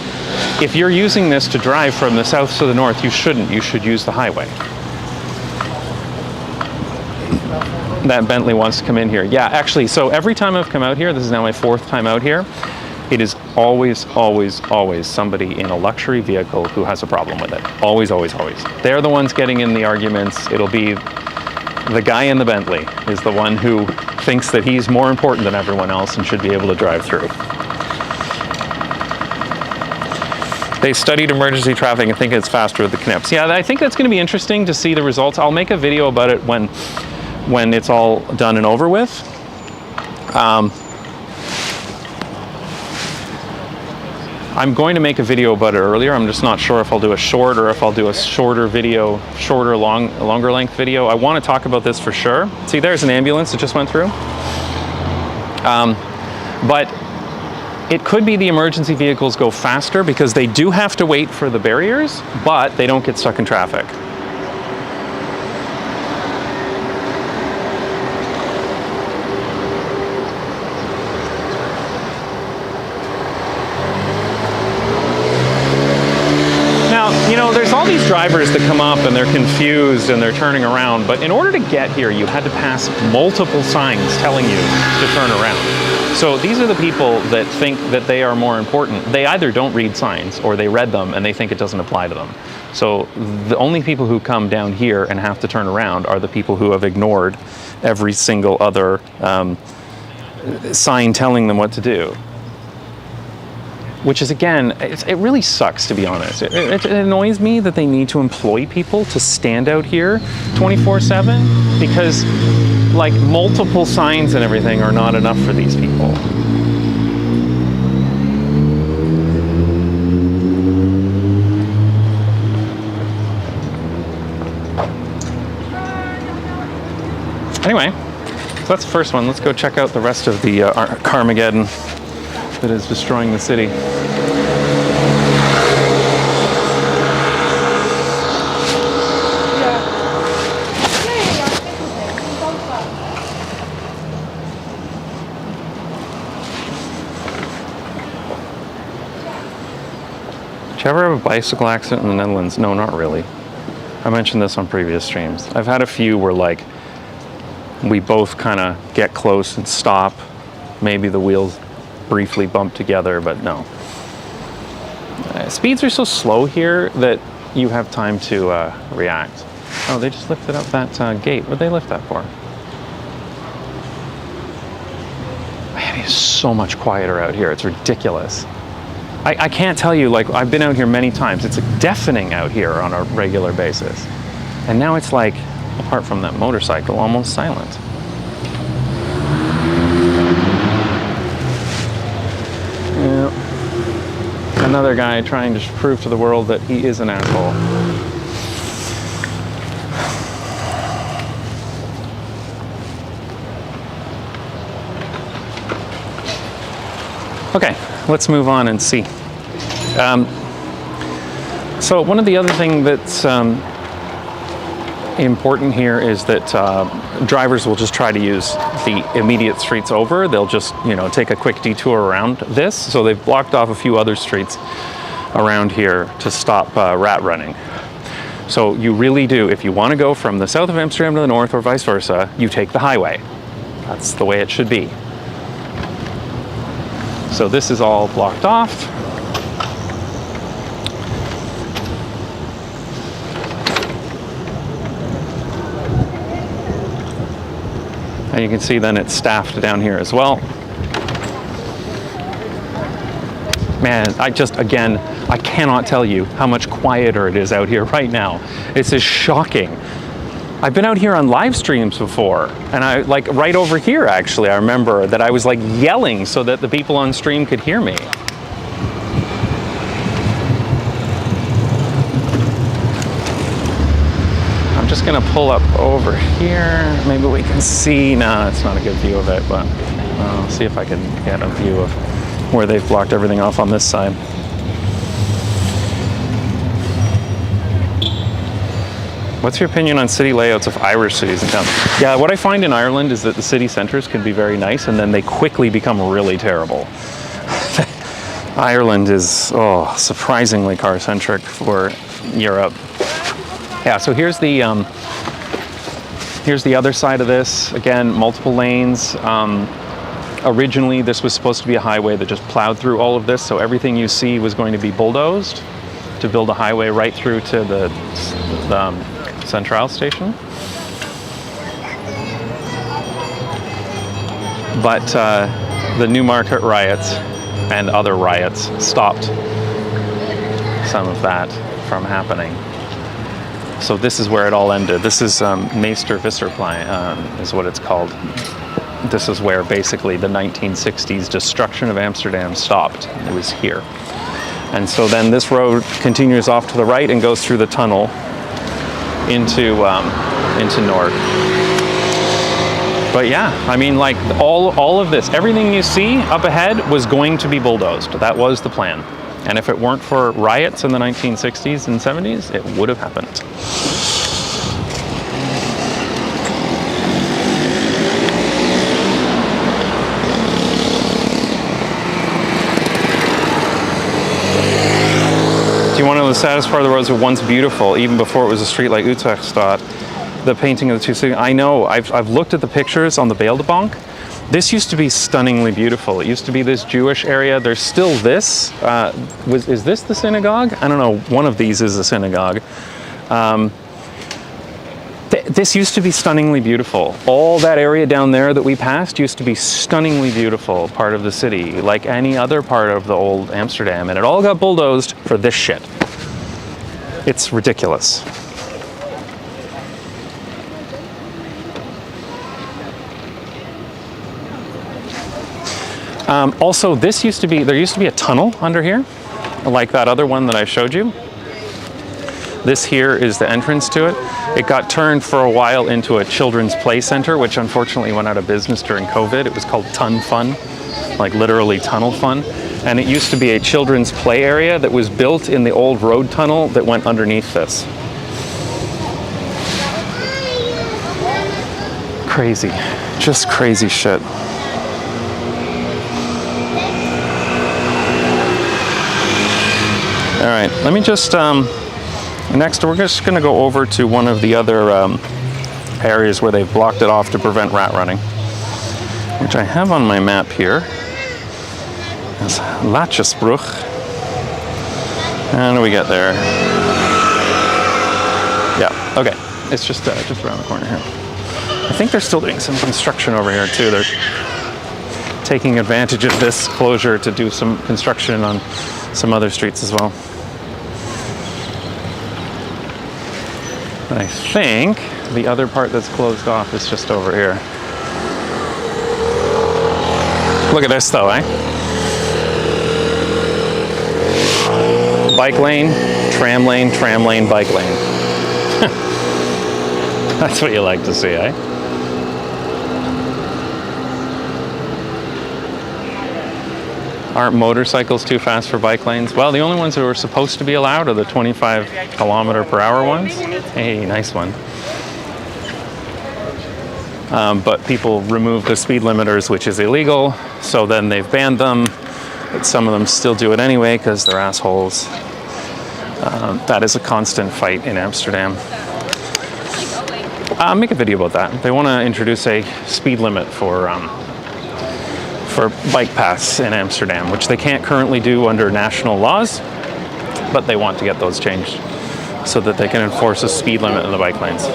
if you're using this to drive from the south to the north, you shouldn't. You should use the highway. That Bentley wants to come in here. Yeah, actually, so every time I've come out here, this is now my 4th time out here, it is always, always, always somebody in a luxury vehicle who has a problem with it. Always, always, always. They're the ones getting in the arguments. It'll be the guy in the Bentley is the one who thinks that he's more important than everyone else and should be able to drive through. They studied emergency traffic and think it's faster with the Knips. Yeah, I think that's going to be interesting to see the results. I'll make a video about it when it's all done and over with. I'm going to make a video about it earlier. I'm just not sure if I'll do a short or if I'll do a shorter video, longer length video. I want to talk about this for sure. See, there's an ambulance that just went through. But it could be the emergency vehicles go faster because they do have to wait for the barriers, but they don't get stuck in traffic. There's all these drivers that come up and they're confused and they're turning around, but in order to get here, you had to pass multiple signs telling you to turn around. So these are the people that think that they are more important. They either don't read signs or they read them and they think it doesn't apply to them. So the only people who come down here and have to turn around are the people who have ignored every single other sign telling them what to do. Which is, again, it really sucks, to be honest. It annoys me that they need to employ people to stand out here 24/7 because, like, multiple signs and everything are not enough for these people. Anyway, so that's the first one. Let's go check out the rest of the Carmageddon that is destroying the city. Did you ever have a bicycle accident in the Netherlands? No, not really. I mentioned this on previous streams. I've had a few where, like, we both kind of get close and stop. Maybe the wheels briefly bump together, but no. Speeds are so slow here that you have time to react. Oh, they just lifted up that gate. What'd they lift that for? Man, it's so much quieter out here. It's ridiculous. I can't tell you, like, I've been out here many times. It's like deafening out here on a regular basis. And now it's like, apart from that motorcycle, almost silent. Yeah. Another guy trying to prove to the world that he is an asshole. Okay, let's move on and see. So one of the other things that's important here is that drivers will just try to use the immediate streets over. They'll just, take a quick detour around this. So they've blocked off a few other streets around here to stop rat running. So you really do, if you want to go from the south of Amsterdam to the north or vice versa, you take the highway. That's the way it should be. So this is all blocked off. And you can see then it's staffed down here as well. Man, I cannot tell you how much quieter it is out here right now. It's just shocking. I've been out here on live streams before, and right over here actually, I remember that I was like yelling so that the people on stream could hear me. I'm just gonna pull up over here. Maybe we can see, no, it's not a good view of it, but I'll see if I can get a view of where they've blocked everything off on this side. What's your opinion on city layouts of Irish cities and towns? Yeah, what I find in Ireland is that the city centres can be very nice and then they quickly become really terrible. Ireland is, surprisingly car-centric for Europe. Yeah, so here's the other side of this. Again, multiple lanes. Originally, this was supposed to be a highway that just plowed through all of this, so everything you see was going to be bulldozed to build a highway right through to the Central station. But the Newmarket riots and other riots stopped some of that from happening. So this is where it all ended. This is Weesperstraat is what it's called. This is where basically the 1960s destruction of Amsterdam stopped. It was here. And so then this road continues off to the right and goes through the tunnel into North. But yeah, I mean, like all of this, everything you see up ahead was going to be bulldozed. That was the plan. And if it weren't for riots in the 1960s and 70s, it would have happened. Do you want to know the saddest part of the roads were once beautiful, even before it was a street like Utrechtstraat? The painting of the two cities. I know, I've looked at the pictures on the Beeldenbank. This used to be stunningly beautiful. It used to be this Jewish area. There's still this. Is this the synagogue? I don't know. One of these is a synagogue. This used to be stunningly beautiful. All that area down there that we passed used to be stunningly beautiful part of the city, like any other part of the old Amsterdam, and it all got bulldozed for this shit. It's ridiculous. Also, there used to be a tunnel under here, like that other one that I showed you. This here is the entrance to it. It got turned for a while into a children's play center, which unfortunately went out of business during COVID. It was called Ton Fun, like literally tunnel fun. And it used to be a children's play area that was built in the old road tunnel that went underneath this. Crazy, just crazy shit. All right, let me just, next we're just gonna go over to one of the other areas where they've blocked it off to prevent rat running, which I have on my map here. It's Latjesbroek. And we get there. Yeah, okay. It's just around the corner here. I think they're still doing some construction over here too. They're taking advantage of this closure to do some construction on some other streets as well. I think the other part that's closed off is just over here. Look at this though, eh? Bike lane, tram lane, bike lane. That's what you like to see, eh? Aren't motorcycles too fast for bike lanes? Well, the only ones that are supposed to be allowed are the 25km/h ones. Hey, nice one. But people remove the speed limiters, which is illegal, so then they've banned them. But some of them still do it anyway because they're assholes. That is a constant fight in Amsterdam. Make a video about that. They want to introduce a speed limit for bike paths in Amsterdam, which they can't currently do under national laws, but they want to get those changed so that they can enforce a speed limit in the bike lanes.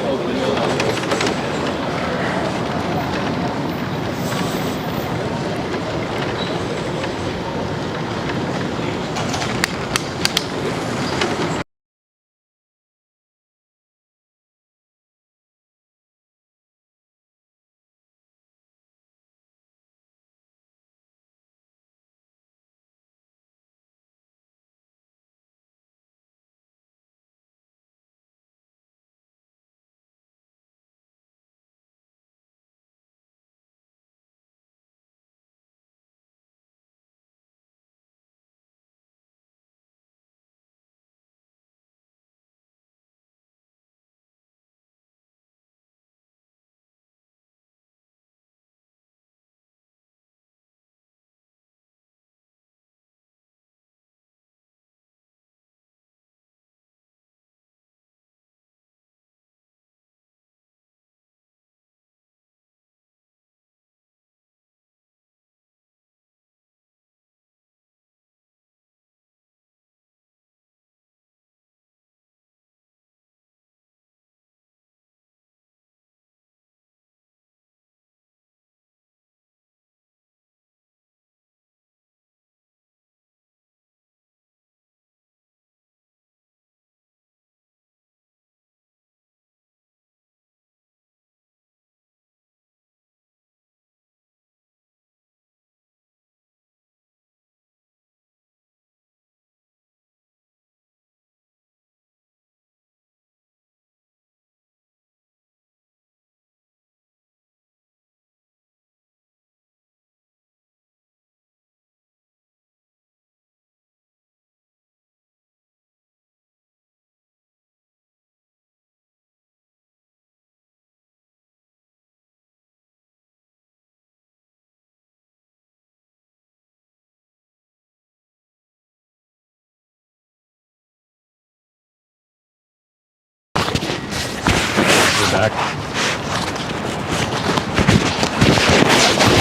back.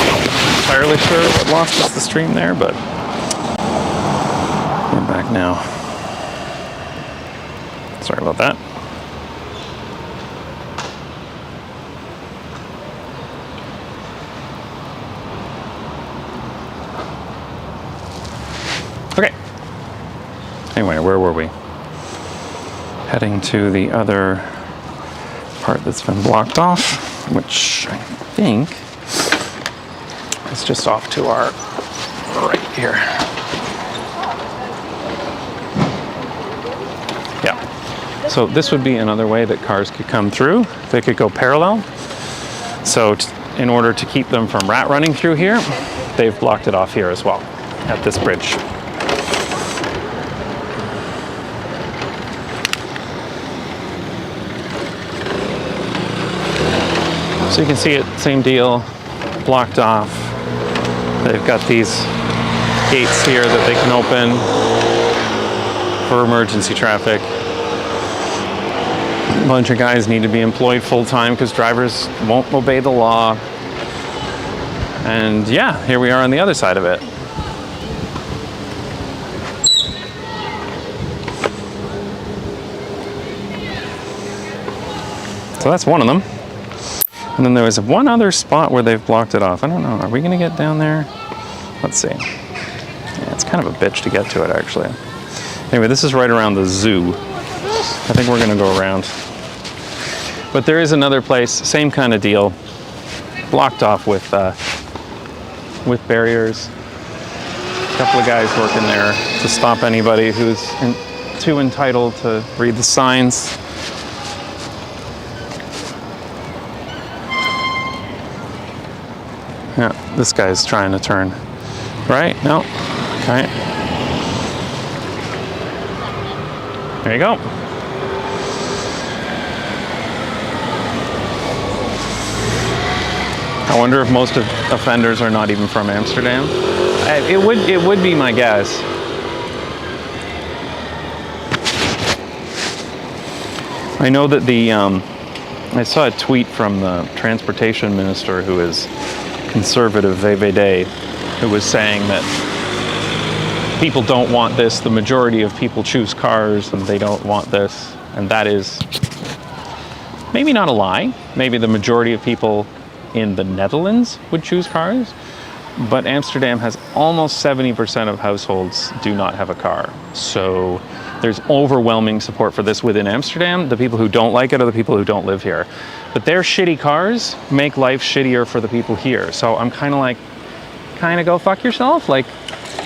Not entirely sure what lost us the stream there, but we're back now. Sorry about that. Okay. Anyway, where were we? Heading to the other part that's been blocked off, which I think is just off to our right here. Yeah. So this would be another way that cars could come through. They could go parallel. So in order to keep them from rat running through here, they've blocked it off here as well at this bridge. So you can see it, same deal, blocked off. They've got these gates here that they can open for emergency traffic. A bunch of guys need to be employed full-time because drivers won't obey the law. And yeah, here we are on the other side of it. So that's one of them. And then there was one other spot where they've blocked it off. I don't know, are we gonna get down there? Let's see. Yeah, it's kind of a bitch to get to it, actually. Anyway, this is right around the zoo. I think we're gonna go around. But there is another place, same kind of deal, blocked off with barriers. A couple of guys working there to stop anybody who's too entitled to read the signs. Yeah, this guy's trying to turn. Right? No? Okay. There you go. I wonder if most of offenders are not even from Amsterdam. It would be my guess. I know that I saw a tweet from the transportation minister, who is conservative VVD, who was saying that people don't want this. The majority of people choose cars and they don't want this. And that is maybe not a lie. Maybe the majority of people in the Netherlands would choose cars, but Amsterdam has almost 70% of households do not have a car. So there's overwhelming support for this within Amsterdam. The people who don't like it are the people who don't live here. But their shitty cars make life shittier for the people here. So I'm kind of go fuck yourself. Like,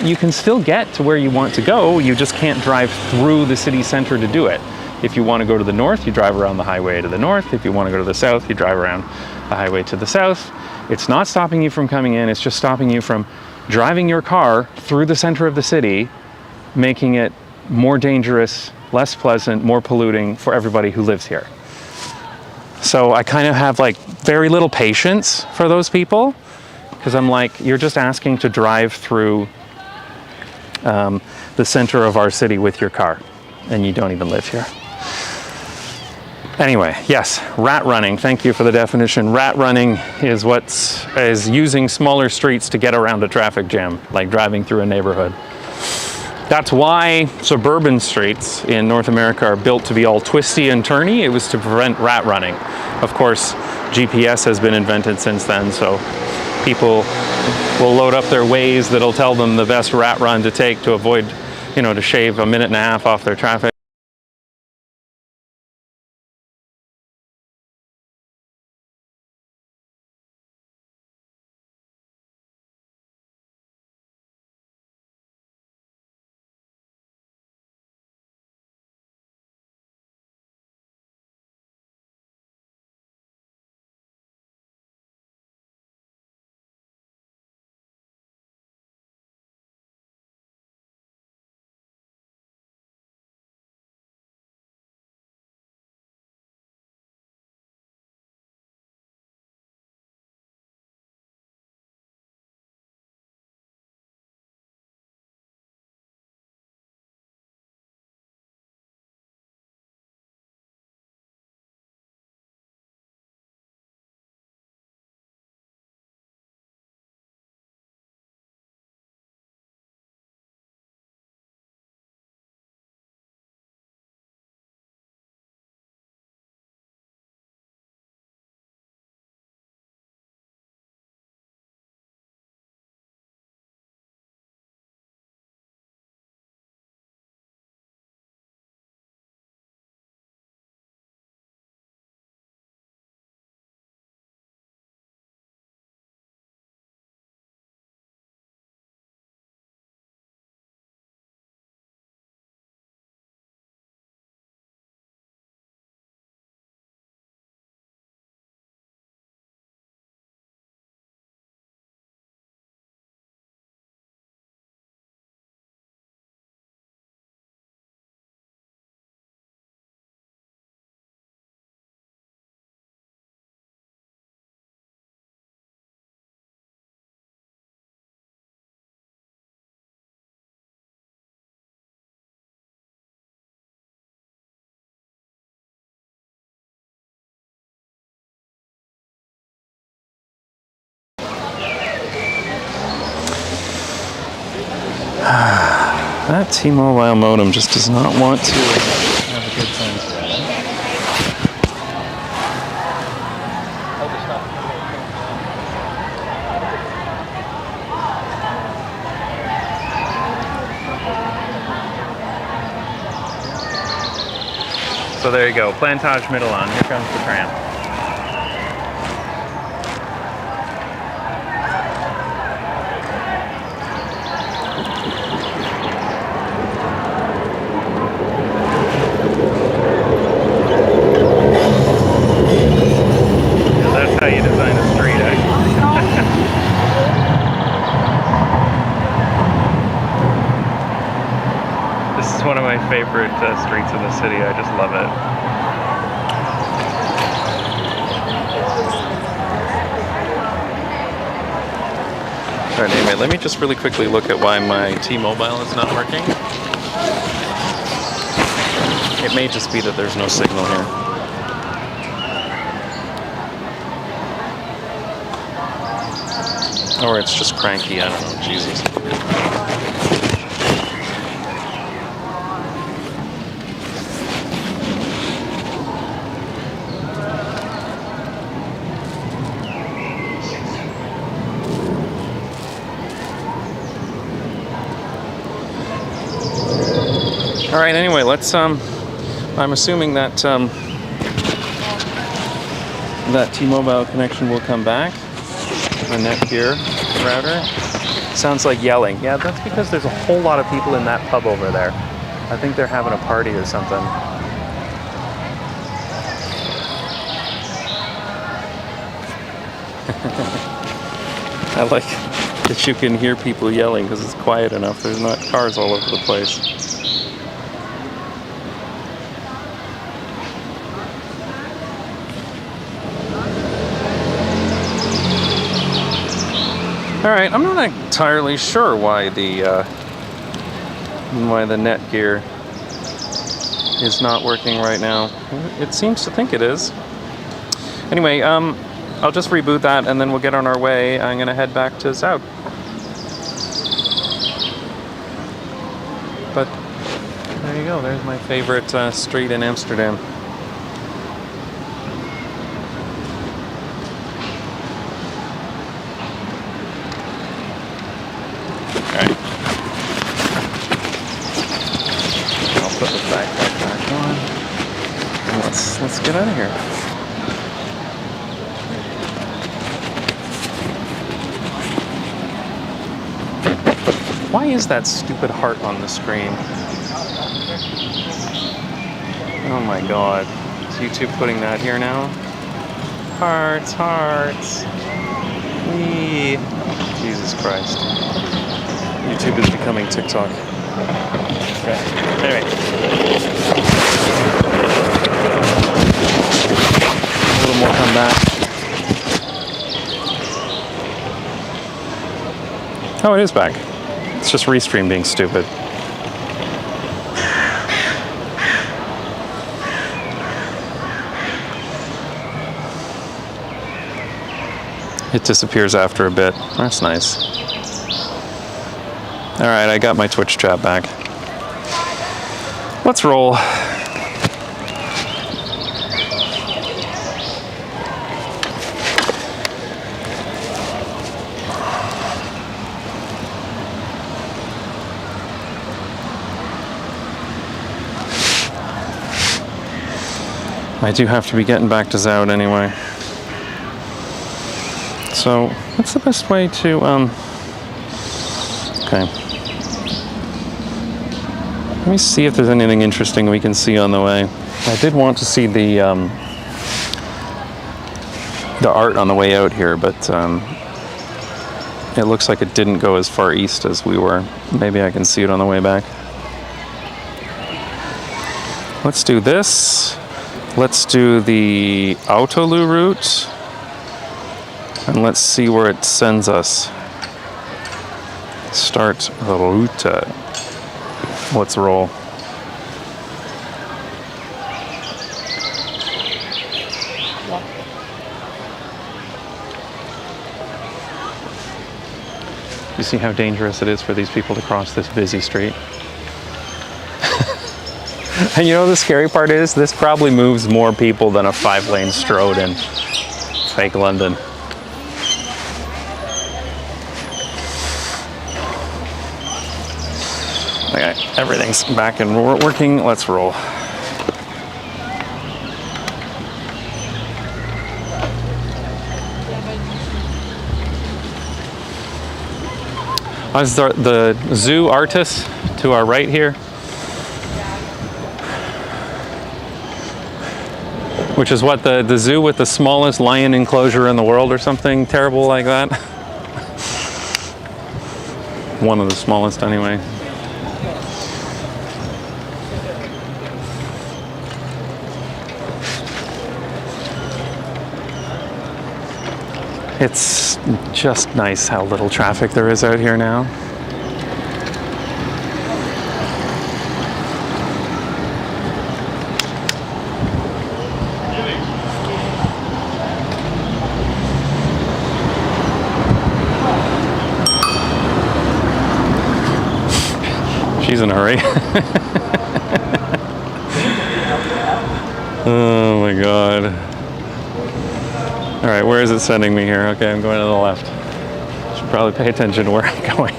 you can still get to where you want to go. You just can't drive through the city center to do it. If you want to go to the north, you drive around the highway to the north. If you want to go to the south, you drive around the highway to the south. It's not stopping you from coming in. It's just stopping you from driving your car through the center of the city, making it more dangerous, less pleasant, more polluting for everybody who lives here. So I kind of have like very little patience for those people, because I'm like, you're just asking to drive through the center of our city with your car, and you don't even live here. Anyway, yes, rat running. Thank you for the definition. Rat running is using smaller streets to get around a traffic jam, like driving through a neighborhood. That's why suburban streets in North America are built to be all twisty and turny. It was to prevent rat running. Of course, GPS has been invented since then, so people will load up their Waze that'll tell them the best rat run to take to avoid, to shave a minute and a half off their traffic. That T-Mobile modem just does not want to have a good time today. So there you go, Plantage Middellaan. Here comes the tram. That's how you design a street, eh? This is one of my favorite streets in the city. I just love it. Alright, anyway, let me just really quickly look at why my T-Mobile is not working. It may just be that there's no signal here. Or it's just cranky, I don't know, Jesus. All right, anyway, let's, I'm assuming that, that T-Mobile connection will come back. The Netgear router. Sounds like yelling. Yeah, that's because there's a whole lot of people in that pub over there. I think they're having a party or something. I like that you can hear people yelling because it's quiet enough. There's not cars all over the place. All right, I'm not entirely sure why the Netgear is not working right now. It seems to think it is. Anyway, I'll just reboot that and then we'll get on our way. I'm gonna head back to Zout. But there you go. There's my favorite street in Amsterdam. Let's get out of here. Why is that stupid heart on the screen? Oh my god. Is YouTube putting that here now? Hearts, hearts. Wee. Jesus Christ. YouTube is becoming TikTok. Okay. Anyway. A little more come back. Oh, it is back. It's just Restream being stupid. It disappears after a bit. That's nice. Alright, I got my Twitch chat back. Let's roll. I do have to be getting back to Zout anyway. So, what's the best way to, okay. Let me see if there's anything interesting we can see on the way. I did want to see the art on the way out here, but it looks like it didn't go as far east as we were. Maybe I can see it on the way back. Let's do this. Let's do the Autolu route. And let's see where it sends us. Start route. Let's roll. You see how dangerous it is for these people to cross this busy street? And you know the scary part is, this probably moves more people than a 5-lane strode in fake London. Okay, everything's back and working. Let's roll. There's the zoo artist to our right here, which is what, the zoo with the smallest lion enclosure in the world or something terrible like that. One of the smallest anyway. It's just nice how little traffic there is out here now. She's in a hurry. Oh my God. All right, where is it sending me here? Okay, I'm going to the left. Should probably pay attention to where I'm going.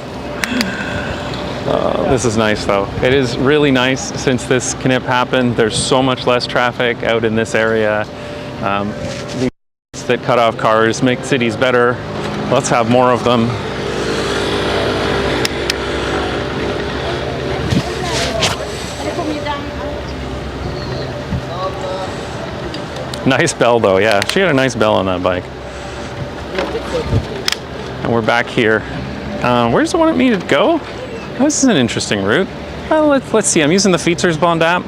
This is nice though. It is really nice since this knip happened. There's so much less traffic out in this area. These that cut off cars make cities better. Let's have more of them. Nice bell though, yeah. She had a nice bell on that bike. And we're back here. Where's the one it needed to go? Oh, this is an interesting route. Well, let's see. I'm using the Fietsersbond app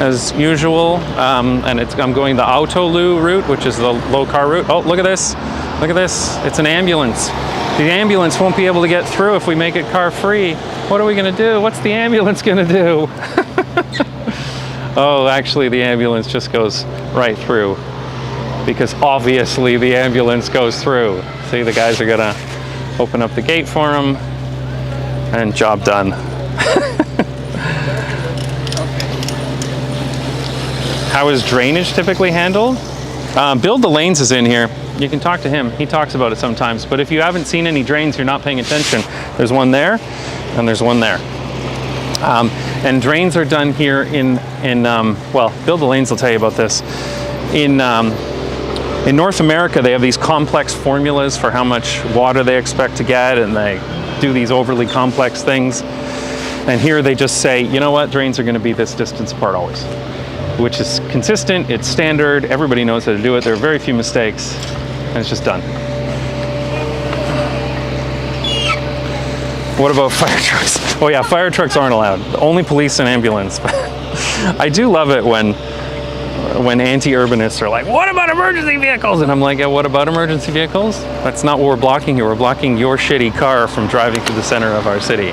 as usual, and I'm going the Autolu route, which is the low car route. Oh, look at this. Look at this. It's an ambulance. The ambulance won't be able to get through if we make it car free. What are we gonna do? What's the ambulance gonna do? Oh, actually the ambulance just goes right through, because obviously the ambulance goes through. See, the guys are gonna open up the gate for him, and job done. How is drainage typically handled? Build the Lanes is in here. You can talk to him. He talks about it sometimes. But if you haven't seen any drains, you're not paying attention. There's one there, and there's one there. And drains are done here well, Build the Lanes will tell you about this. In North America, they have these complex formulas for how much water they expect to get, and they do these overly complex things. And here they just say, you know what, drains are going to be this distance apart always, which is consistent, it's standard, everybody knows how to do it, there are very few mistakes, and it's just done. What about fire trucks? Oh yeah, fire trucks aren't allowed. Only police and ambulance. I do love it when anti-urbanists are like, what about emergency vehicles? And I'm like, yeah, what about emergency vehicles? That's not what we're blocking here. We're blocking your shitty car from driving through the center of our city.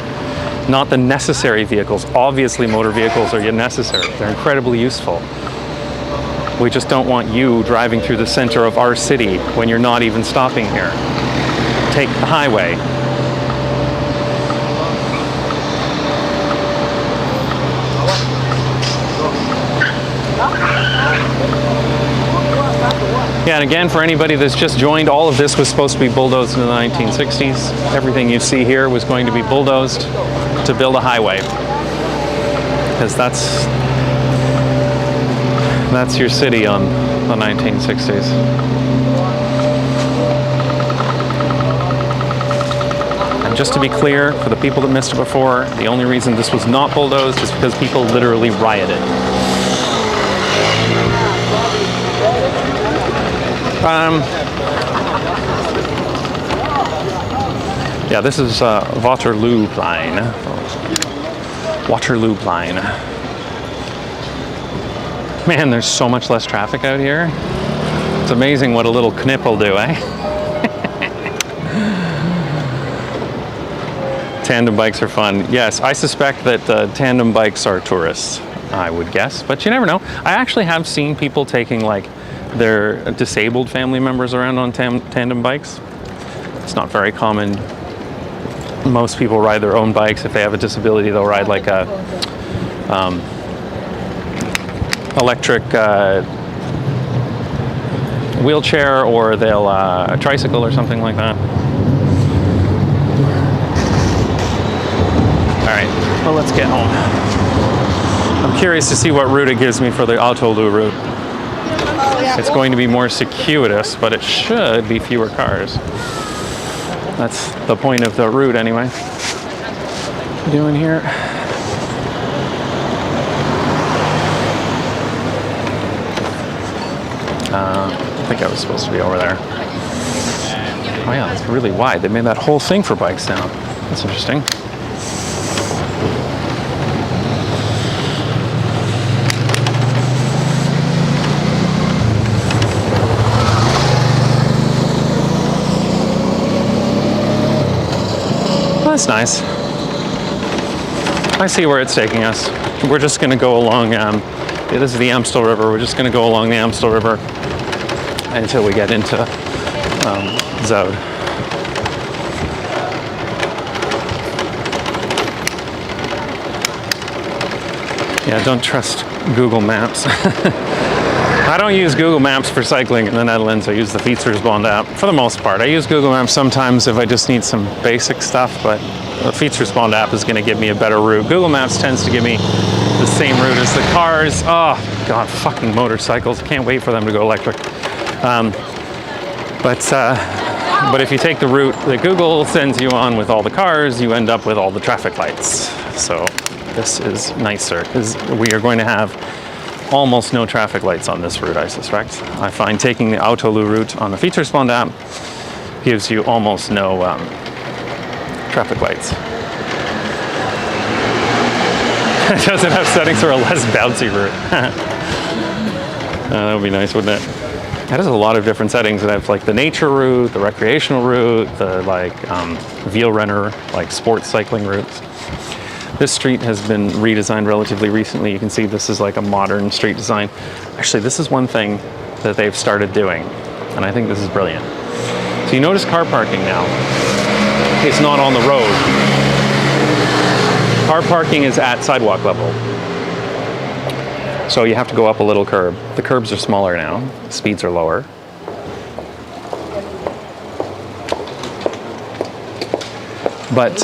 Not the necessary vehicles. Obviously motor vehicles are necessary. They're incredibly useful. We just don't want you driving through the center of our city when you're not even stopping here. Take the highway. Yeah, and again, for anybody that's just joined, all of this was supposed to be bulldozed in the 1960s. Everything you see here was going to be bulldozed to build a highway. Because that's your city on the 1960s. And just to be clear, for the people that missed it before, the only reason this was not bulldozed is because people literally rioted. Yeah, this is Waterloo line. Waterloo line. Man, there's so much less traffic out here. It's amazing what a little knip will do, eh? Tandem bikes are fun. Yes, I suspect that tandem bikes are tourists, I would guess, but you never know. I actually have seen people taking like their disabled family members around on tandem bikes. It's not very common most people ride their own bikes. If they have a disability, they'll ride like a electric wheelchair, or they'll a tricycle or something like that. All right, well, let's get home. I'm curious to see what route it gives me for the Autolu route. It's going to be more circuitous, but it should be fewer cars. That's the point of the route anyway. What are you doing here? I think I was supposed to be over there. Oh yeah, it's really wide. They made that whole thing for bikes now. That's interesting. That's nice. I see where it's taking us. We're just going to go along, this is the Amstel River. We're just going to go along the Amstel River until we get into Zoud. Yeah, don't trust Google Maps. I don't use Google Maps for cycling in the Netherlands. I use the Fietsersbond app for the most part. I use Google Maps sometimes if I just need some basic stuff, but the Fietsersbond app is going to give me a better route. Google Maps tends to give me the same route as the cars. Oh, God, fucking motorcycles. Can't wait for them to go electric. But if you take the route that Google sends you on with all the cars, you end up with all the traffic lights. So this is nicer, because we are going to have almost no traffic lights on this route, I suspect. I find taking the Autolu route on the Fietsersbond app gives you almost no traffic lights. It doesn't have settings for a less bouncy route. That would be nice, wouldn't it? It has a lot of different settings. It has like the nature route, the recreational route, the like Wielrenner, like sports cycling routes. This street has been redesigned relatively recently. You can see this is like a modern street design. Actually, this is one thing that they've started doing, and I think this is brilliant. So you notice car parking now. It's not on the road. Car parking is at sidewalk level. So you have to go up a little curb. The curbs are smaller now, speeds are lower. But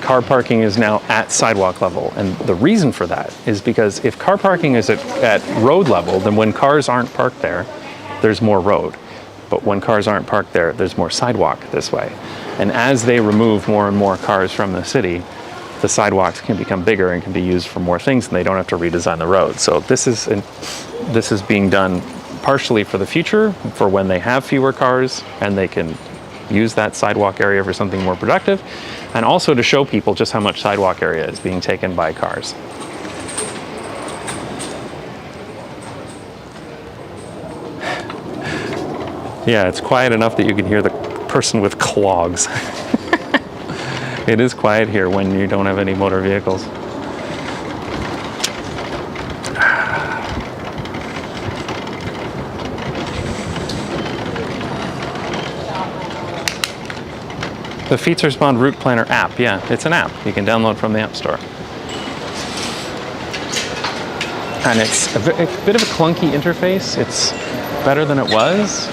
car parking is now at sidewalk level. And the reason for that is because if car parking is at road level, then when cars aren't parked there, there's more road. But when cars aren't parked there, there's more sidewalk this way. And as they remove more and more cars from the city, the sidewalks can become bigger and can be used for more things, and they don't have to redesign the road. So this is being done partially for the future, for when they have fewer cars and they can use that sidewalk area for something more productive, and also to show people just how much sidewalk area is being taken by cars. Yeah, it's quiet enough that you can hear the person with clogs. It is quiet here when you don't have any motor vehicles. The Fietsersbond Route Planner app, yeah, it's an app you can download from the App Store. And it's a bit of a clunky interface. It's better than it was,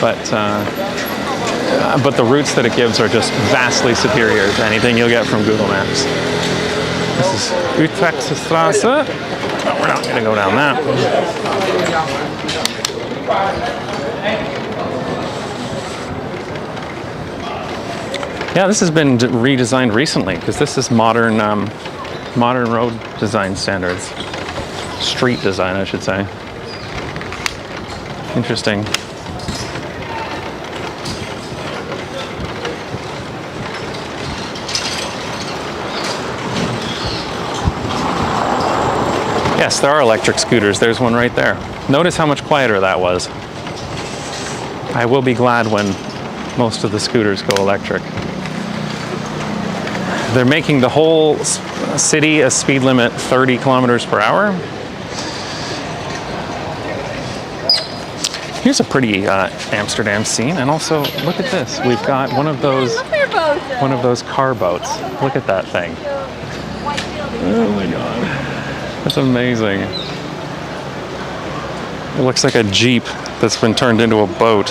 but the routes that it gives are just vastly superior to anything you'll get from Google Maps. This is Weesperstraat. No, we're not going to go down that. Yeah, this has been redesigned recently because this is modern road design standards. Street design, I should say. Interesting. Yes, there are electric scooters. There's one right there. Notice how much quieter that was. I will be glad when most of the scooters go electric. They're making the whole city a speed limit 30 kilometers per hour. Here's a pretty Amsterdam scene, and also look at this. We've got one of those car boats. Look at that thing. Oh my god, that's amazing. It looks like a Jeep that's been turned into a boat.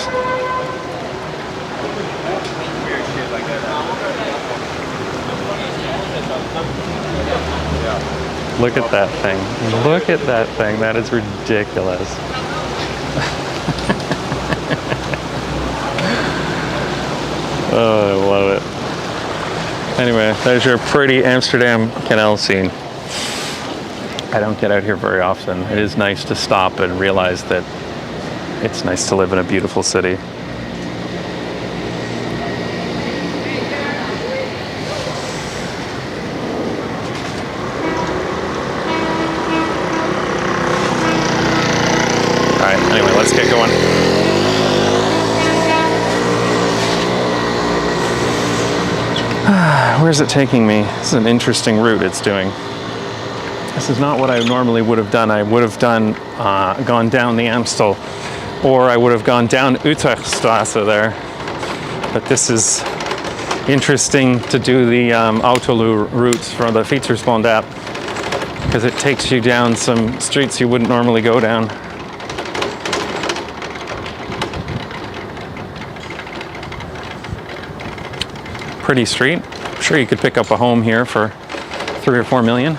Look at that thing. Look at that thing. That is ridiculous. Oh, I love it. Anyway, there's your pretty Amsterdam canal scene. I don't get out here very often. It is nice to stop and realize that it's nice to live in a beautiful city. All right, anyway, let's get going. Where's it taking me? This is an interesting route it's doing. This is not what I normally would have done. I would have gone down the Amstel, or I would have gone down Utrechtstraat there. But this is interesting to do the Autolu route from the Fietsersbond app, because it takes you down some streets you wouldn't normally go down. Pretty street. I'm sure you could pick up a home here for 3 or 4 million.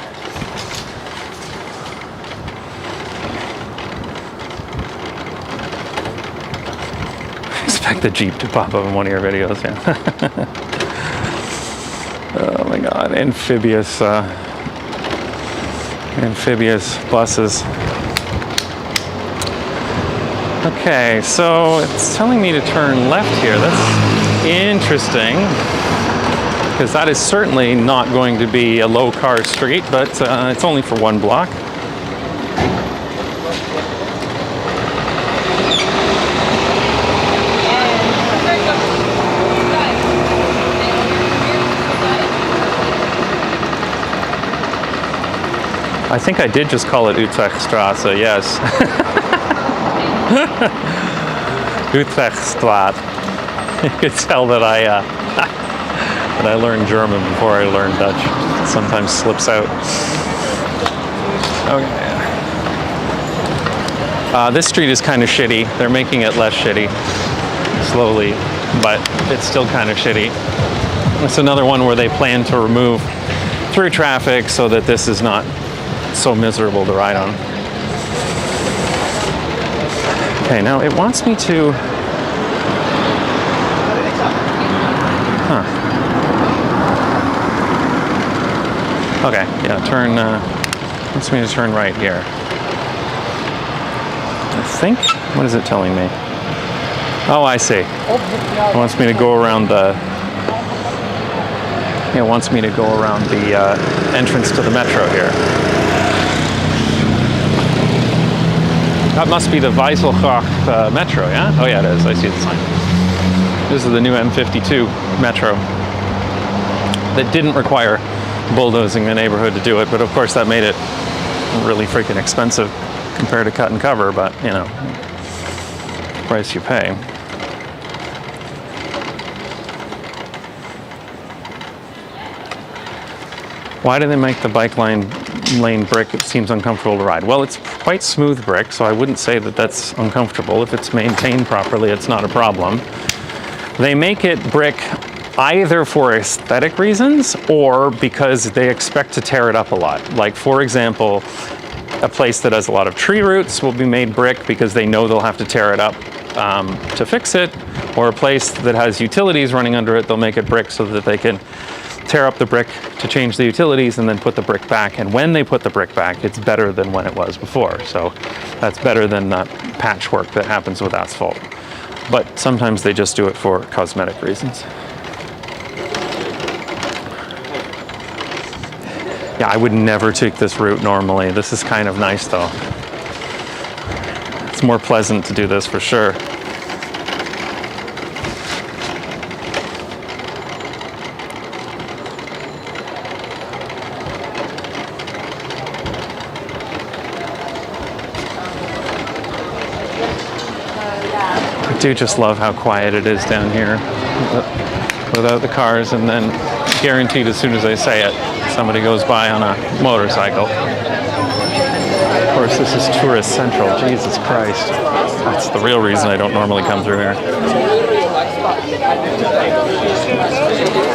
Expect the Jeep to pop up in one of your videos, yeah. Oh my god, amphibious buses. Okay, so it's telling me to turn left here. That's interesting, because that is certainly not going to be a low car street, but it's only for 1 block. I think I did just call it Utrechtstraat, yes. Utrechtstraat. You could tell that I learned German before I learned Dutch. It sometimes slips out. Okay. This street is kind of shitty. They're making it less shitty, slowly, but it's still kind of shitty. It's another one where they plan to remove through traffic so that this is not so miserable to ride on. Okay, now it wants me to... Okay, yeah, turn, wants me to turn right here. I think, what is it telling me? Oh, I see. It wants me to go around the... It wants me to go around the entrance to the metro here. That must be the Weesperstraat metro, yeah? Oh yeah, it is. I see the sign. This is the new M52 metro that didn't require bulldozing the neighborhood to do it, but of course that made it really freaking expensive compared to cut and cover, but you know, price you pay. Why do they make the bike lane brick? It seems uncomfortable to ride. Well, it's quite smooth brick, so I wouldn't say that that's uncomfortable. If it's maintained properly, it's not a problem. They make it brick either for aesthetic reasons or because they expect to tear it up a lot. Like, for example, a place that has a lot of tree roots will be made brick because they know they'll have to tear it up to fix it, or a place that has utilities running under it, they'll make it brick so that they can tear up the brick to change the utilities and then put the brick back. And when they put the brick back, it's better than when it was before. So that's better than patchwork that happens with asphalt. But sometimes they just do it for cosmetic reasons. Yeah, I would never take this route normally. This is kind of nice though. It's more pleasant to do this for sure. I do just love how quiet it is down here without the cars, and then guaranteed as soon as I say it, somebody goes by on a motorcycle. Of course, this is tourist central. Jesus Christ. That's the real reason I don't normally come through here.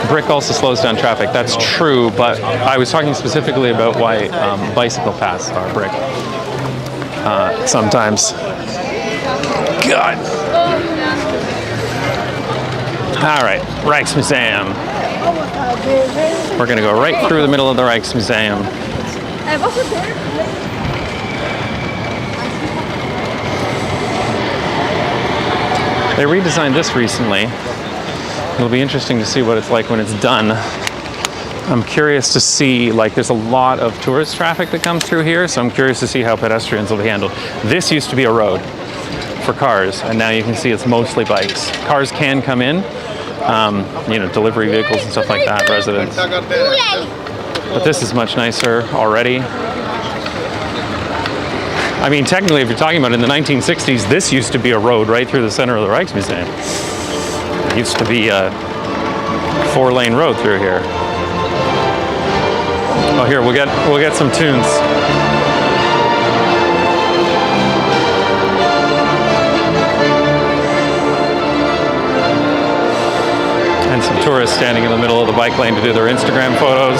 Brick also slows down traffic. That's true, but I was talking specifically about why bicycle paths are brick. Sometimes. God. All right, Rijksmuseum. We're going to go right through the middle of the Rijksmuseum. They redesigned this recently. It'll be interesting to see what it's like when it's done. I'm curious to see, like, there's a lot of tourist traffic that comes through here, so I'm curious to see how pedestrians will be handled. This used to be a road for cars, and now you can see it's mostly bikes. Cars can come in, you know, delivery vehicles and stuff like that, residents. But this is much nicer already. I mean, technically, if you're talking about in the 1960s, this used to be a road right through the center of the Rijksmuseum. It used to be a 4-lane road through here. Oh, here, we'll get some tunes. And some tourists standing in the middle of the bike lane to do their Instagram photos.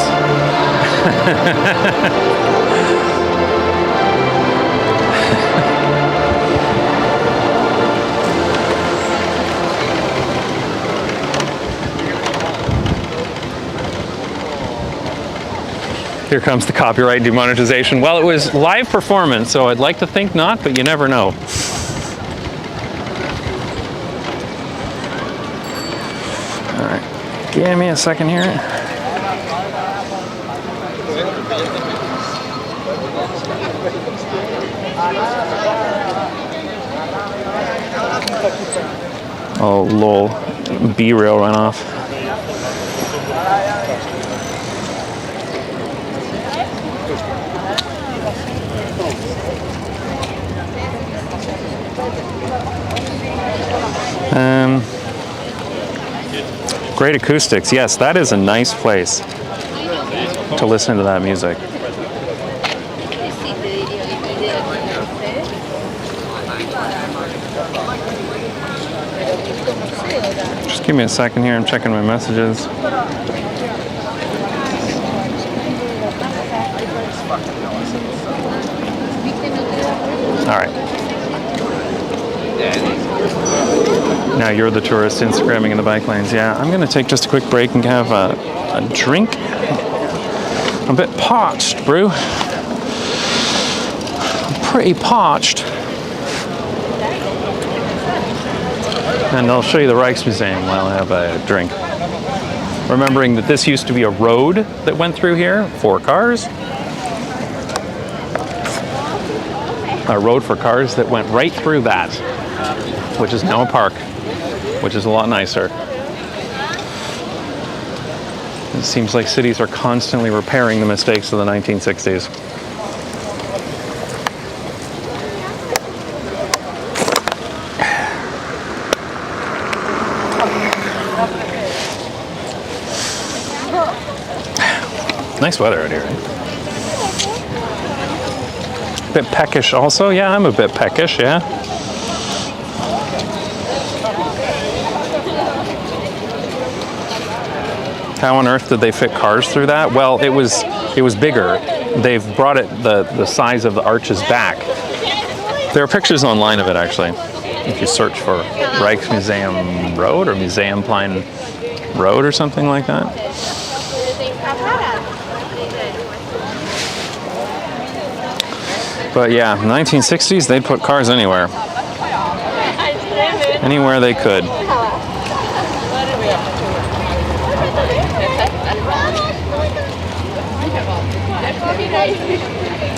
Here comes the copyright demonetization. Well, it was live performance, so I'd like to think not, but you never know. All right, give me a second here. Oh, lol, B-rail runoff. Great acoustics. Yes, that is a nice place to listen to that music. Just give me a second here. I'm checking my messages. All right. Now you're the tourist Instagramming in the bike lanes. Yeah, I'm going to take just a quick break and have a drink. I'm a bit parched, brew. I'm pretty parched. And I'll show you the Rijksmuseum while I have a drink. Remembering that this used to be a road that went through here for cars. A road for cars that went right through that, which is now a park, which is a lot nicer. It seems like cities are constantly repairing the mistakes of the 1960s. Nice weather out here, right? Bit peckish also. Yeah, I'm a bit peckish, yeah. How on earth did they fit cars through that? Well, it was bigger. They've brought it the size of the arches back. There are pictures online of it, actually. If you search for Rijksmuseum Road or Museumplein Road or something like that. But yeah, 1960s, they'd put cars anywhere. Anywhere they could.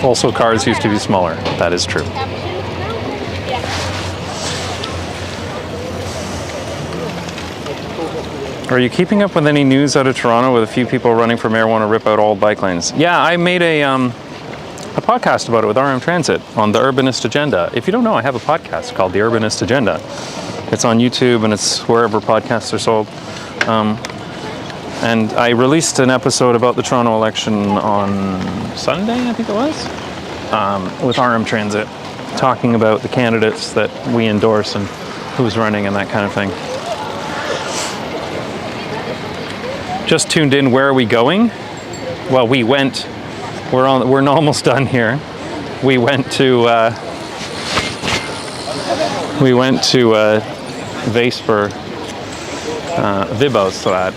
Also, cars used to be smaller. That is true. Are you keeping up with any news out of Toronto with a few people running for mayor want to rip out all bike lanes? Yeah, I made a podcast about it with RM Transit on the Urbanist Agenda. If you don't know, I have a podcast called The Urbanist Agenda. It's on YouTube and it's wherever podcasts are sold. And I released an episode about the Toronto election on Sunday, I think it was, with RM Transit, talking about the candidates that we endorse and who's running and that kind of thing. Just tuned in. Where are we going? Well, we're almost done here. We went to Weesperstraat,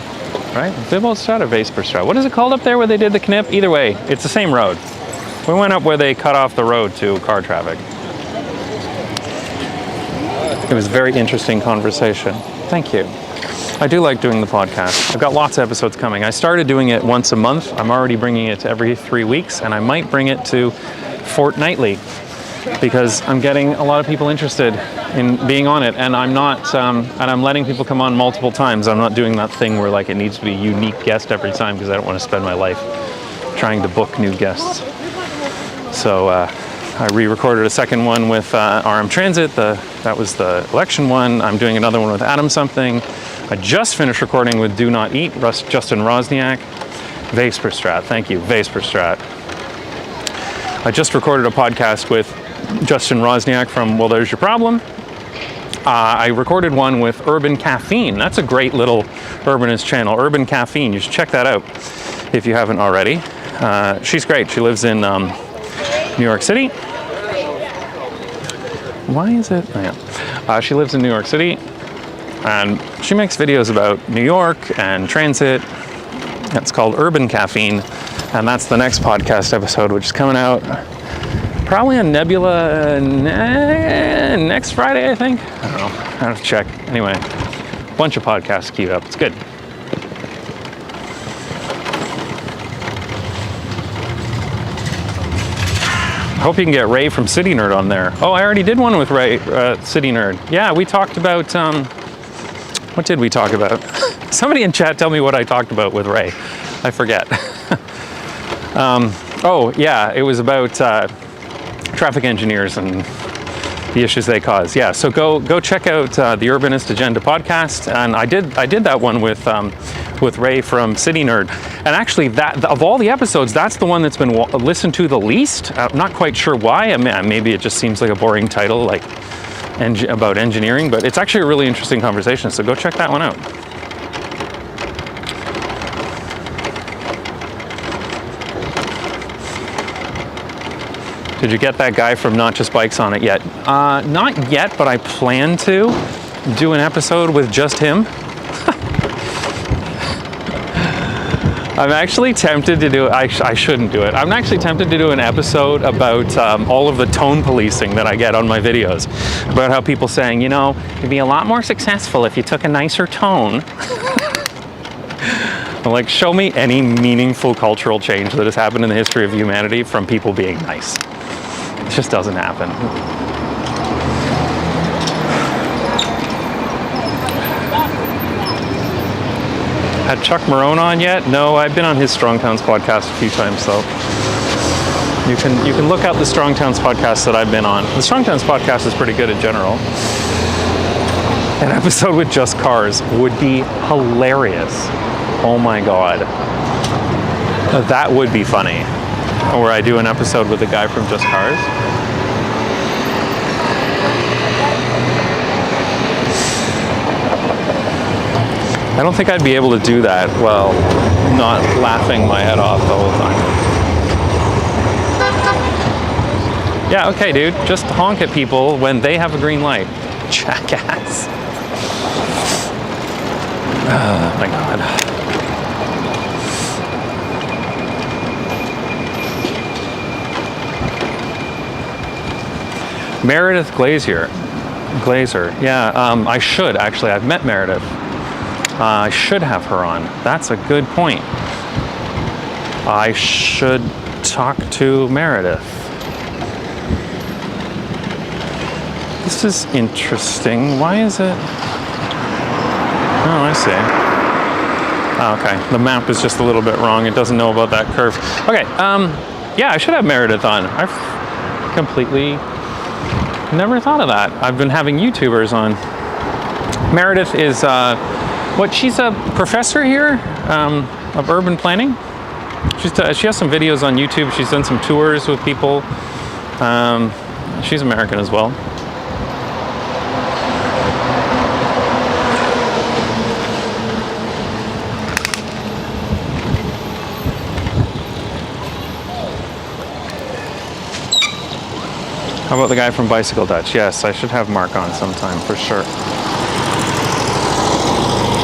right? Weesperstraat or Weesperstraat? What is it called up there where they did the knip? Either way, it's the same road. We went up where they cut off the road to car traffic. It was a very interesting conversation. Thank you. I do like doing the podcast. I've got lots of episodes coming. I started doing it once a month. I'm already bringing it to every 3 weeks, and I might bring it to fortnightly because I'm getting a lot of people interested in being on it, and I'm not, and I'm letting people come on multiple times. I'm not doing that thing where like it needs to be a unique guest every time because I don't want to spend my life trying to book new guests. So I re-recorded a second one with RM Transit. That was the election one. I'm doing another one with Adam Something. I just finished recording with Do Not Eat, Justin Rosniak. Weesperstraat, thank you, Weesperstraat. I just recorded a podcast with Justin Rosniak from Well There's Your Problem. I recorded one with Urban Caffeine. That's a great little urbanist channel, Urban Caffeine. You should check that out if you haven't already. She's great. She lives in New York City. Why is it? Oh, yeah. She lives in New York City, and she makes videos about New York and transit. It's called Urban Caffeine, and that's the next podcast episode, which is coming out probably on Nebula next Friday, I think. I don't know. I have to check. Anyway, a bunch of podcasts queued up. It's good. I hope you can get Ray from City Nerd on there. Oh, I already did one with Ray, City Nerd. Yeah, we talked about, what did we talk about? Somebody in chat tell me what I talked about with Ray. I forget. Oh, yeah, it was about traffic engineers and the issues they cause. Yeah, so go check out the Urbanist Agenda podcast. And I did that one with Ray from City Nerd. And actually, that of all the episodes, that's the one that's been listened to the least. I'm not quite sure why. I mean, maybe it just seems like a boring title, like about engineering, but it's actually a really interesting conversation. So go check that one out. Did you get that guy from Not Just Bikes on it yet? Not yet, but I plan to do an episode with just him. I'm actually tempted to do, I shouldn't do it. I'm actually tempted to do an episode about all of the tone policing that I get on my videos. About how people saying, you know, you'd be a lot more successful if you took a nicer tone. Like, show me any meaningful cultural change that has happened in the history of humanity from people being nice. It just doesn't happen. Had Chuck Marone on yet? No, I've been on his Strong Towns podcast a few times, though. You can look up the Strong Towns podcast that I've been on. The Strong Towns podcast is pretty good in general. An episode with just cars would be hilarious. Oh my god. That would be funny. Where I do an episode with a guy from Just Cars. I don't think I'd be able to do that while not laughing my head off the whole time. Yeah, okay, dude. Just honk at people when they have a green light. Jackass. Oh my god. Meredith Glazer. Yeah, I should actually. I've met Meredith. I should have her on. That's a good point. I should talk to Meredith. This is interesting. Why is it? Oh, I see. Oh, okay, the map is just a little bit wrong. It doesn't know about that curve. Okay, yeah, I should have Meredith on. I've completely never thought of that. I've been having YouTubers on Meredith is, she's a professor here of urban planning. She has some videos on YouTube. She's done some tours with people. She's American as well. How about the guy from Bicycle Dutch? Yes, I should have Mark on sometime for sure.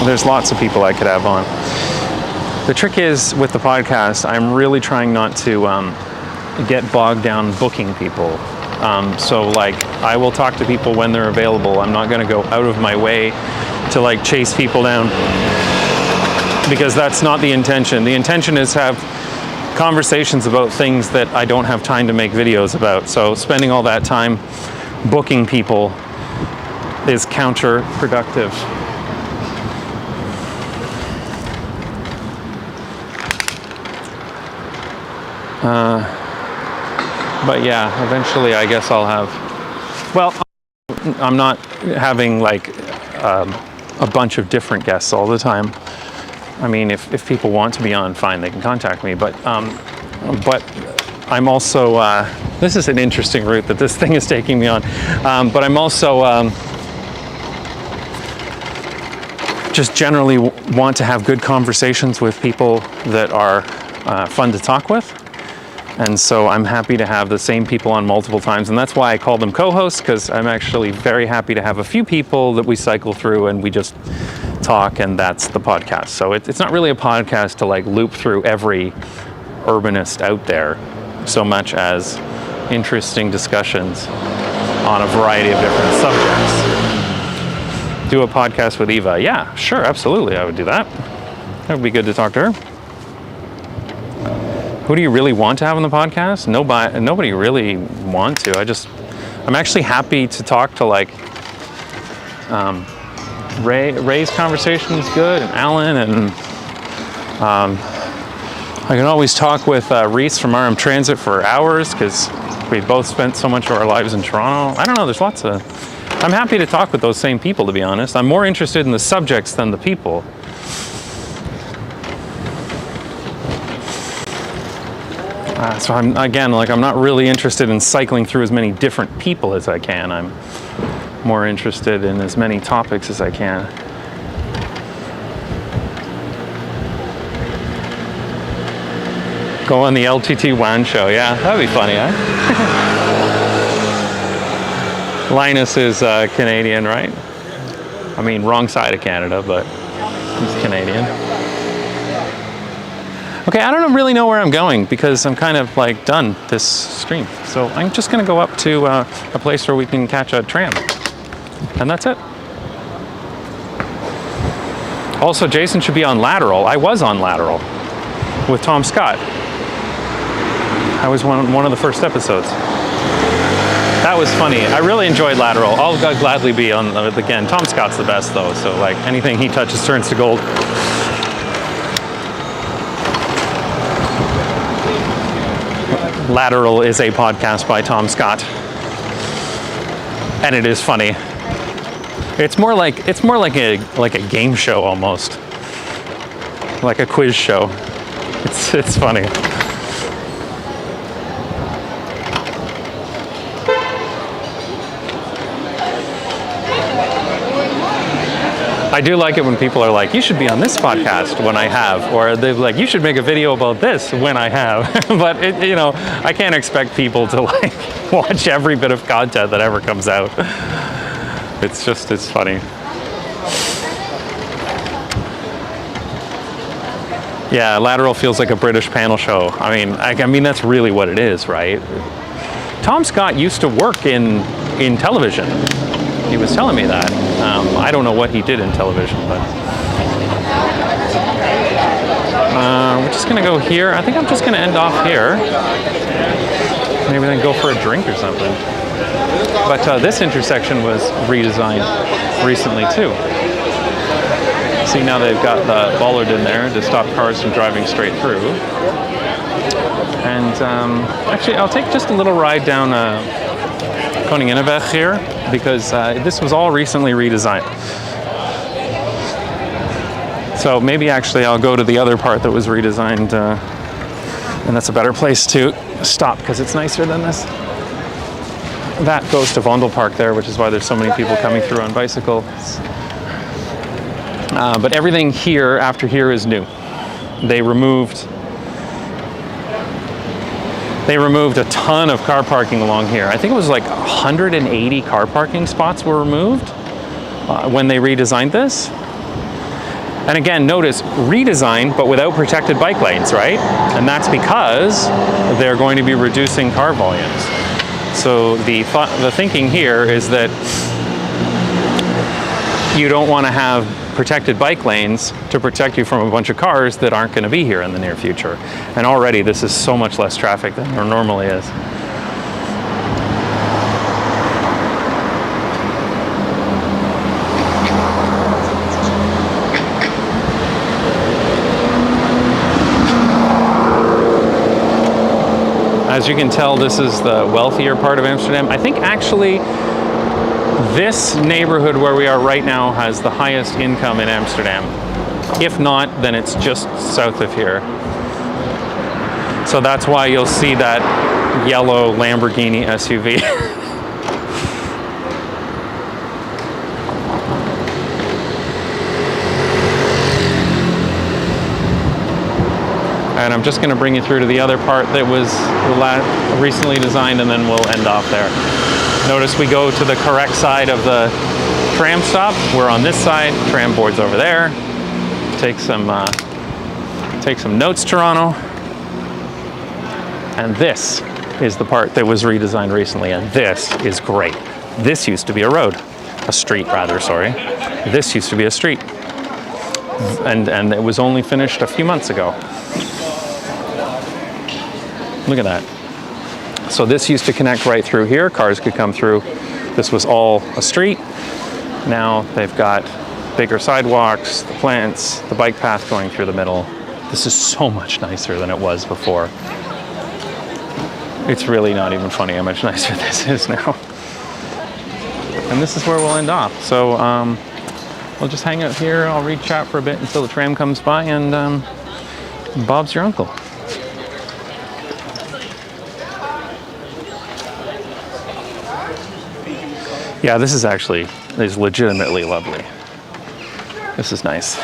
There's lots of people I could have on. The trick is with the podcast, I'm really trying not to get bogged down booking people. So like, I will talk to people when they're available. I'm not going to go out of my way to like chase people down, because that's not the intention. The intention is to have conversations about things that I don't have time to make videos about. So spending all that time booking people is counterproductive. But yeah, eventually I guess I'll have, well, I'm not having like a bunch of different guests all the time. I mean, if people want to be on, fine, they can contact me. But I'm also, this is an interesting route that this thing is taking me on. But I'm also just generally want to have good conversations with people that are fun to talk with. And so I'm happy to have the same people on multiple times. And that's why I call them co-hosts, because I'm actually very happy to have a few people that we cycle through and we just talk, and that's the podcast. So it's not really a podcast to like loop through every urbanist out there so much as interesting discussions on a variety of different subjects. Do a podcast with Eva. Yeah, sure, absolutely, I would do that. That would be good to talk to her. Who do you really want to have on the podcast? Nobody really want to. I'm actually happy to talk to like Ray's conversation is good, and Alan, and I can always talk with Reese from RM Transit for hours, because we both spent so much of our lives in Toronto. I don't know, there's lots of, I'm happy to talk with those same people, to be honest. I'm more interested in the subjects than the people. So I'm not really interested in cycling through as many different people as I can. I'm more interested in as many topics as I can. Go on the LTT WAN show. Yeah, that'd be funny, huh? Linus is Canadian, right? I mean, wrong side of Canada, but he's Canadian. Okay, I don't really know where I'm going, because I'm kind of like done this stream. So I'm just gonna go up to a place where we can catch a tram. And that's it. Also, Jason should be on Lateral. I was on Lateral with Tom Scott. I was one of the first episodes. That was funny. I really enjoyed Lateral. I'll gladly be on it again. Tom Scott's the best though, so like anything he touches turns to gold. Lateral is a podcast by Tom Scott, and it is funny. It's more like a game show almost, like a quiz show. It's funny. I do like it when people are like, you should be on this podcast when I have, or they're like, you should make a video about this when I have. But I can't expect people to like watch every bit of content that ever comes out. It's funny. Yeah, Lateral feels like a British panel show. I mean that's really what it is, right? Tom Scott used to work in television. He was telling me that. I don't know what he did in television, but we're just gonna go here. I think I'm just gonna end off here. Maybe then go for a drink or something. But this intersection was redesigned recently too. See, now they've got the bollard in there to stop cars from driving straight through. And actually, I'll take just a little ride down Koninginnenweg here, because this was all recently redesigned. So maybe actually I'll go to the other part that was redesigned, and that's a better place to stop because it's nicer than this. That goes to Vondel Park there, which is why there's so many people coming through on bicycles. But everything here, after here, is new. They removed a ton of car parking along here. I think it was like 180 car parking spots were removed when they redesigned this. And again, notice redesign, but without protected bike lanes, right? And that's because they're going to be reducing car volumes. So the thinking here is that you don't want to have protected bike lanes to protect you from a bunch of cars that aren't going to be here in the near future. And already this is so much less traffic than there normally is. As you can tell, this is the wealthier part of Amsterdam. I think actually this neighborhood where we are right now has the highest income in Amsterdam. If not, then it's just south of here. So that's why you'll see that yellow Lamborghini SUV. And I'm just going to bring you through to the other part that was recently designed, and then we'll end off there. Notice we go to the correct side of the tram stop. We're on this side, tram board's over there. Take some notes, Toronto. And this is the part that was redesigned recently, and this is great. This used to be a road, a street rather, sorry. This used to be a street. And it was only finished a few months ago. Look at that. So this used to connect right through here. Cars could come through. This was all a street. Now they've got bigger sidewalks, the plants, the bike path going through the middle. This is so much nicer than it was before. It's really not even funny how much nicer this is now. And this is where we'll end off. So we'll just hang out here. I'll read chat for a bit until the tram comes by, and Bob's your uncle. Yeah, this is legitimately lovely. This is nice.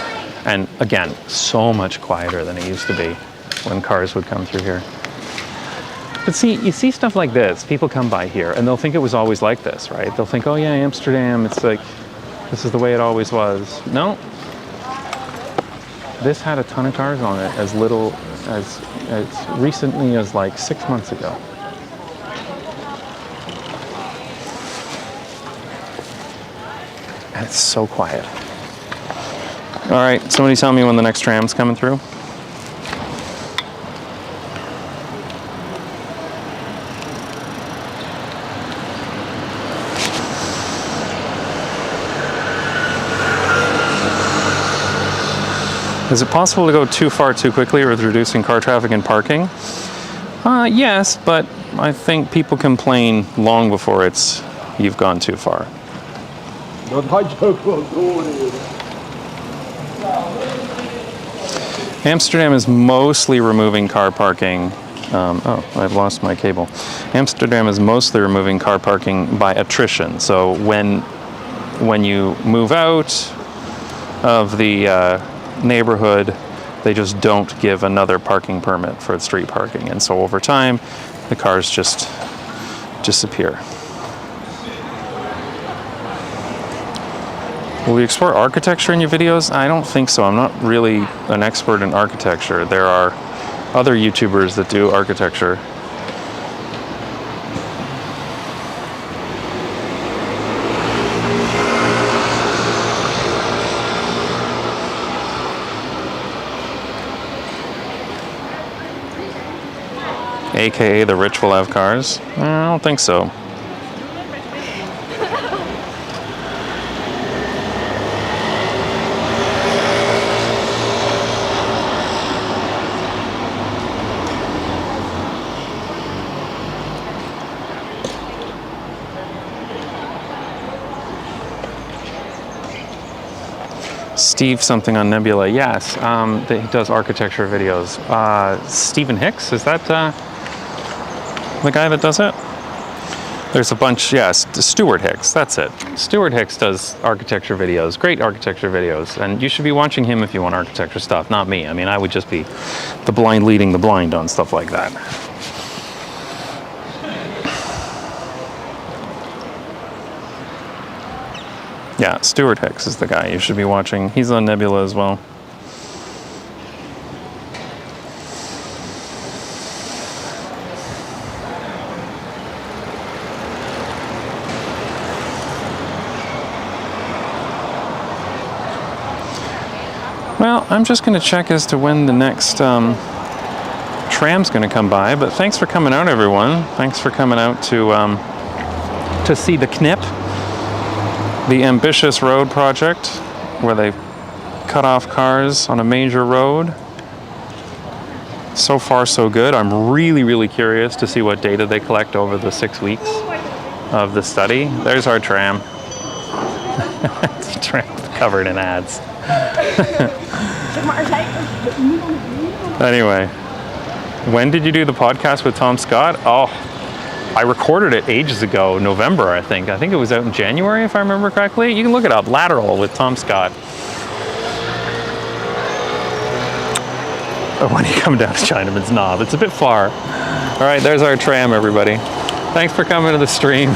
And again, so much quieter than it used to be when cars would come through here. But see, you see stuff like this, people come by here and they'll think it was always like this, right? They'll think, oh yeah, Amsterdam, it's like, this is the way it always was. No. This had a ton of cars on it as recently as like 6 months ago. And it's so quiet. All right, somebody tell me when the next tram's coming through. Is it possible to go too far too quickly with reducing car traffic and parking? Yes, but I think people complain long before you've gone too far. Amsterdam is mostly removing car parking. Oh, I've lost my cable. Amsterdam is mostly removing car parking by attrition. So when you move out of the neighborhood, they just don't give another parking permit for street parking, and so over time the cars just disappear. Will you explore architecture in your videos? I don't think so. I'm not really an expert in architecture. There are other YouTubers that do architecture. AKA the rich will have cars? I don't think so. Steve something on Nebula. Yes, he does architecture videos. Stephen Hicks, is that the guy that does it? There's a bunch, yes, Stuart Hicks, that's it. Stuart Hicks does architecture videos, great architecture videos, and you should be watching him if you want architecture stuff, not me. I mean, I would just be the blind leading the blind on stuff like that. Yeah, Stuart Hicks is the guy you should be watching. He's on Nebula as well. Well, I'm just going to check as to when the next tram's going to come by, but thanks for coming out, everyone. Thanks for coming out to see the KNIP. The ambitious road project where they cut off cars on a major road. So far so good. I'm really, really curious to see what data they collect over the 6 weeks of the study. There's our tram. It's a tram covered in ads. Anyway, when did you do the podcast with Tom Scott? Oh, I recorded it ages ago, November, I think. I think it was out in January, if I remember correctly. You can look it up, Lateral with Tom Scott. When you come down to Chinaman's Knob, it's a bit far. All right, there's our tram, everybody. Thanks for coming to the stream.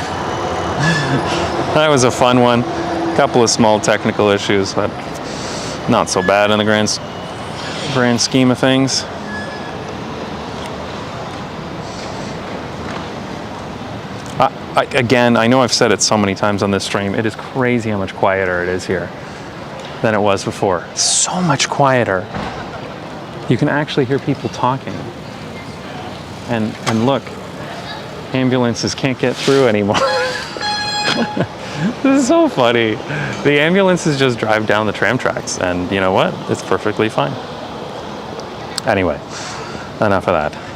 That was a fun one. A couple of small technical issues, but not so bad in the grand scheme of things. Again, I know I've said it so many times on this stream, it is crazy how much quieter it is here than it was before. So much quieter. You can actually hear people talking. And look, ambulances can't get through anymore. This is so funny. The ambulances just drive down the tram tracks, and you know what? It's perfectly fine. Anyway, enough of that.